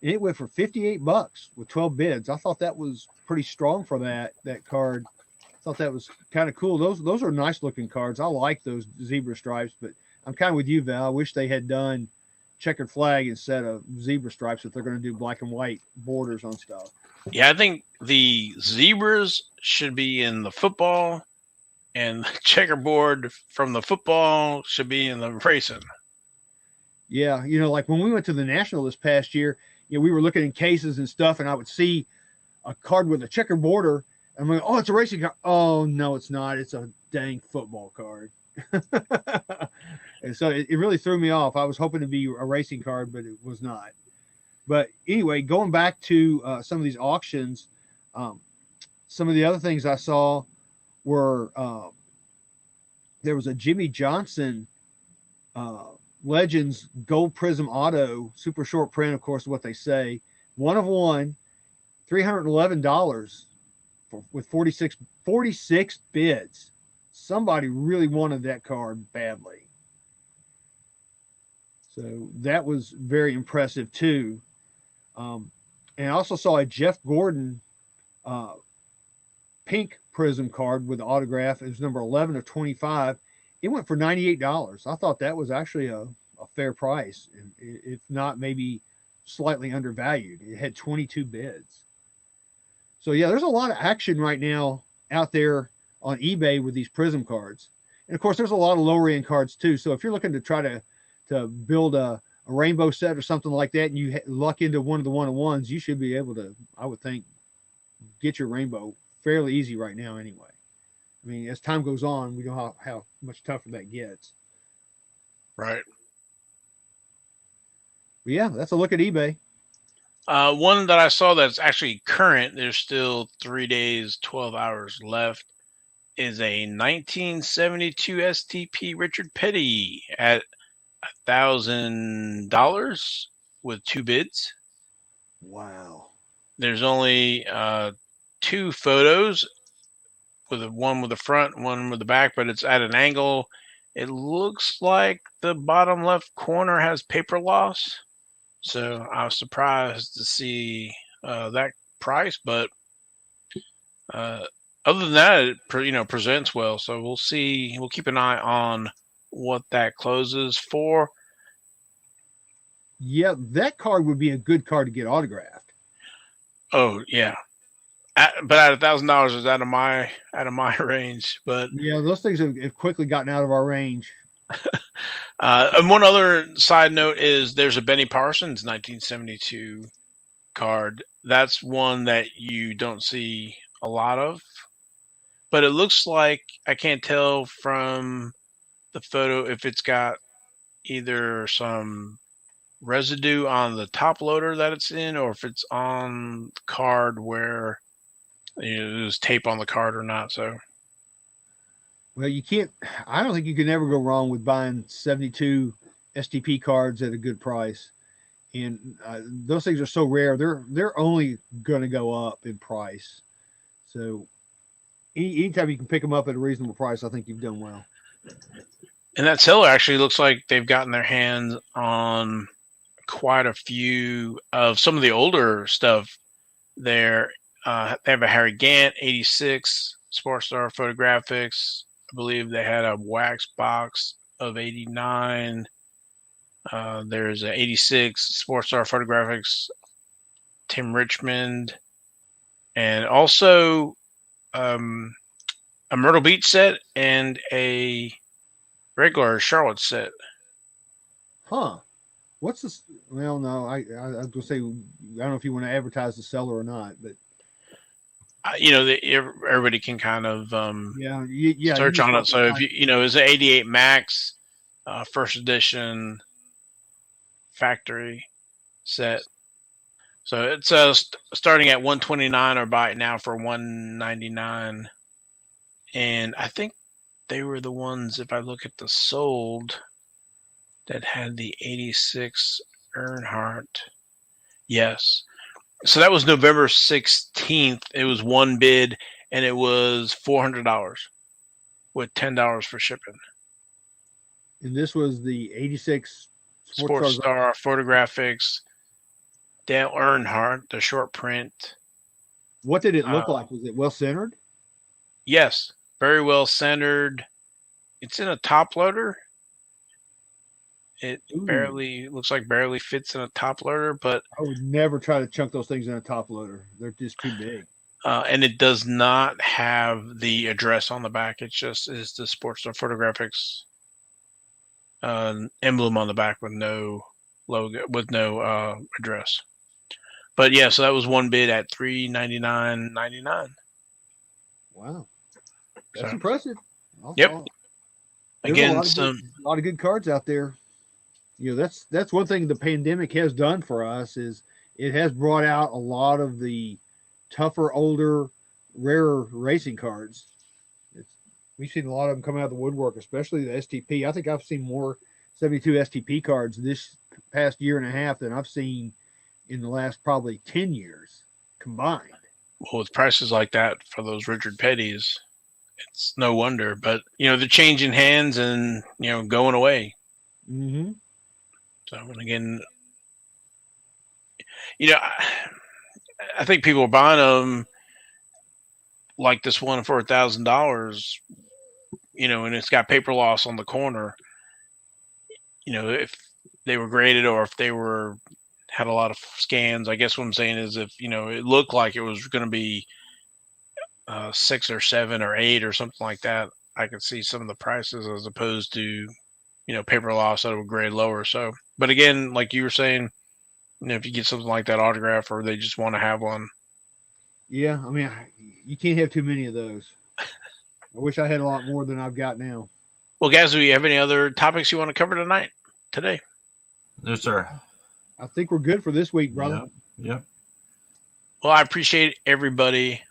and it went for $58 with 12 bids. I thought that was pretty strong for that card. I thought that was kind of cool. Those are nice looking cards. I like those zebra stripes, but I'm kind of with you, Val. I wish they had done checkered flag instead of zebra stripes if they're going to do black and white borders on stuff. Yeah, I think the zebras should be in the football, and the checkerboard from the football should be in the racing. Yeah, like when we went to the National this past year, we were looking in cases and stuff, and I would see a card with a checker border, and I'm like, oh, it's a racing card. Oh, no, it's not. It's a dang football card. And so it really threw me off. I was hoping to be a racing card, but it was not. But anyway, going back to some of these auctions, some of the other things I saw were there was a Jimmy Johnson Legends Gold Prism Auto, super short print, of course, what they say. 1 of 1, $311 with 46 bids. Somebody really wanted that card badly. So that was very impressive too. And I also saw a Jeff Gordon pink prism card with the autograph. It was number 11 of 25. It went for $98. I thought that was actually a fair price, if not maybe slightly undervalued. It had 22 bids. So yeah, there's a lot of action right now out there on eBay with these prism cards. And of course, there's a lot of lower end cards too. So if you're looking to try to build a rainbow set or something like that, and you luck into one of the 1-of-1s, you should be able to, I would think, get your rainbow fairly easy right now anyway. I mean, as time goes on, we know how much tougher that gets. Right. But yeah, that's a look at eBay. One that I saw that's actually current, there's still 3 days, 12 hours left, is a 1972 STP Richard Petty at $1,000 with 2 bids. Wow. There's only 2 photos, with one with the front, one with the back, but it's at an angle. It looks like the bottom left corner has paper loss. So I was surprised to see that price, but other than that, it presents well. So we'll see. We'll keep an eye on what that closes for. Yeah, that card would be a good card to get autographed. Oh yeah. But at $1,000 is out of my range. But yeah, those things have quickly gotten out of our range. And one other side note is there's a Benny Parsons 1972 card. That's one that you don't see a lot of, but it looks like, I can't tell from the photo if it's got either some residue on the top loader that it's in, or if it's on the card where there's tape on the card or not. So, well, you can't. I don't think you can ever go wrong with buying 72 STP cards at a good price. And those things are so rare; they're only going to go up in price. So, anytime you can pick them up at a reasonable price, I think you've done well. And that seller actually looks like they've gotten their hands on quite a few of some of the older stuff there. They have a Harry Gant 86 Sports Star Photographics. I believe they had a wax box of 89. There's a 86 Sports Star Photographics Tim Richmond, and also a Myrtle Beach set and a regular Charlotte set. Huh. What's this? Well, no, I was gonna say, I don't know if you want to advertise the seller or not, but everybody can kind of search on it. So if it's an 88 Max first edition factory set. So it's starting at $129 or buy it now for $199. And I think they were the ones, if I look at the sold, that had the 86 Earnhardt. Yes. So that was November 16th. It was one bid, and it was $400 with $10 for shipping. And this was the 86 Sports Star Photographics Dale Earnhardt, the short print. What did it look like? Was it well centered? Yes, very well centered. It's in a top loader. It looks like barely fits in a top loader, but I would never try to chunk those things in a top loader. They're just too big. And it does not have the address on the back. It just is the Sports Star Photographics emblem on the back with no logo, with no address. But yeah, so that was one bid at $399.99. Wow, that's impressive. Yep. Again, a lot of good cards out there. That's one thing the pandemic has done for us is it has brought out a lot of the tougher, older, rarer racing cards. We've seen a lot of them come out of the woodwork, especially the STP. I think I've seen more 72 STP cards this past year and a half than I've seen in the last probably 10 years combined. Well, with prices like that for those Richard Petty's, it's no wonder. But, they're changing hands and, going away. Mm-hmm. So, and again, I think people are buying them like this one for $1,000, and it's got paper loss on the corner. If they were graded or if they had a lot of scans, I guess what I'm saying is if, it looked like it was going to be 6 or 7 or 8 or something like that, I could see some of the prices as opposed to, paper loss that would grade lower. So, but again, like you were saying, if you get something like that autograph or they just want to have one. Yeah. I mean, you can't have too many of those. I wish I had a lot more than I've got now. Well, guys, do you have any other topics you want to cover today? No, sir. I think we're good for this week, brother. Yep. Well, I appreciate everybody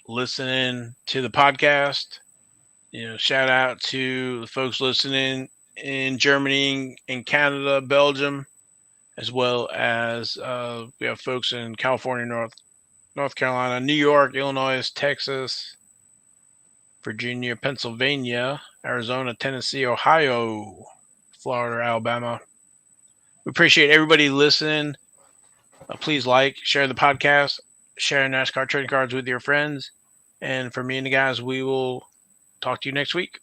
listening to the podcast. Shout out to the folks listening in Germany, in Canada, Belgium, as well as we have folks in California, North Carolina, New York, Illinois, Texas, Virginia, Pennsylvania, Arizona, Tennessee, Ohio, Florida, Alabama. We appreciate everybody listening. Please share the podcast, share NASCAR trading cards with your friends. And for me and the guys, we will talk to you next week.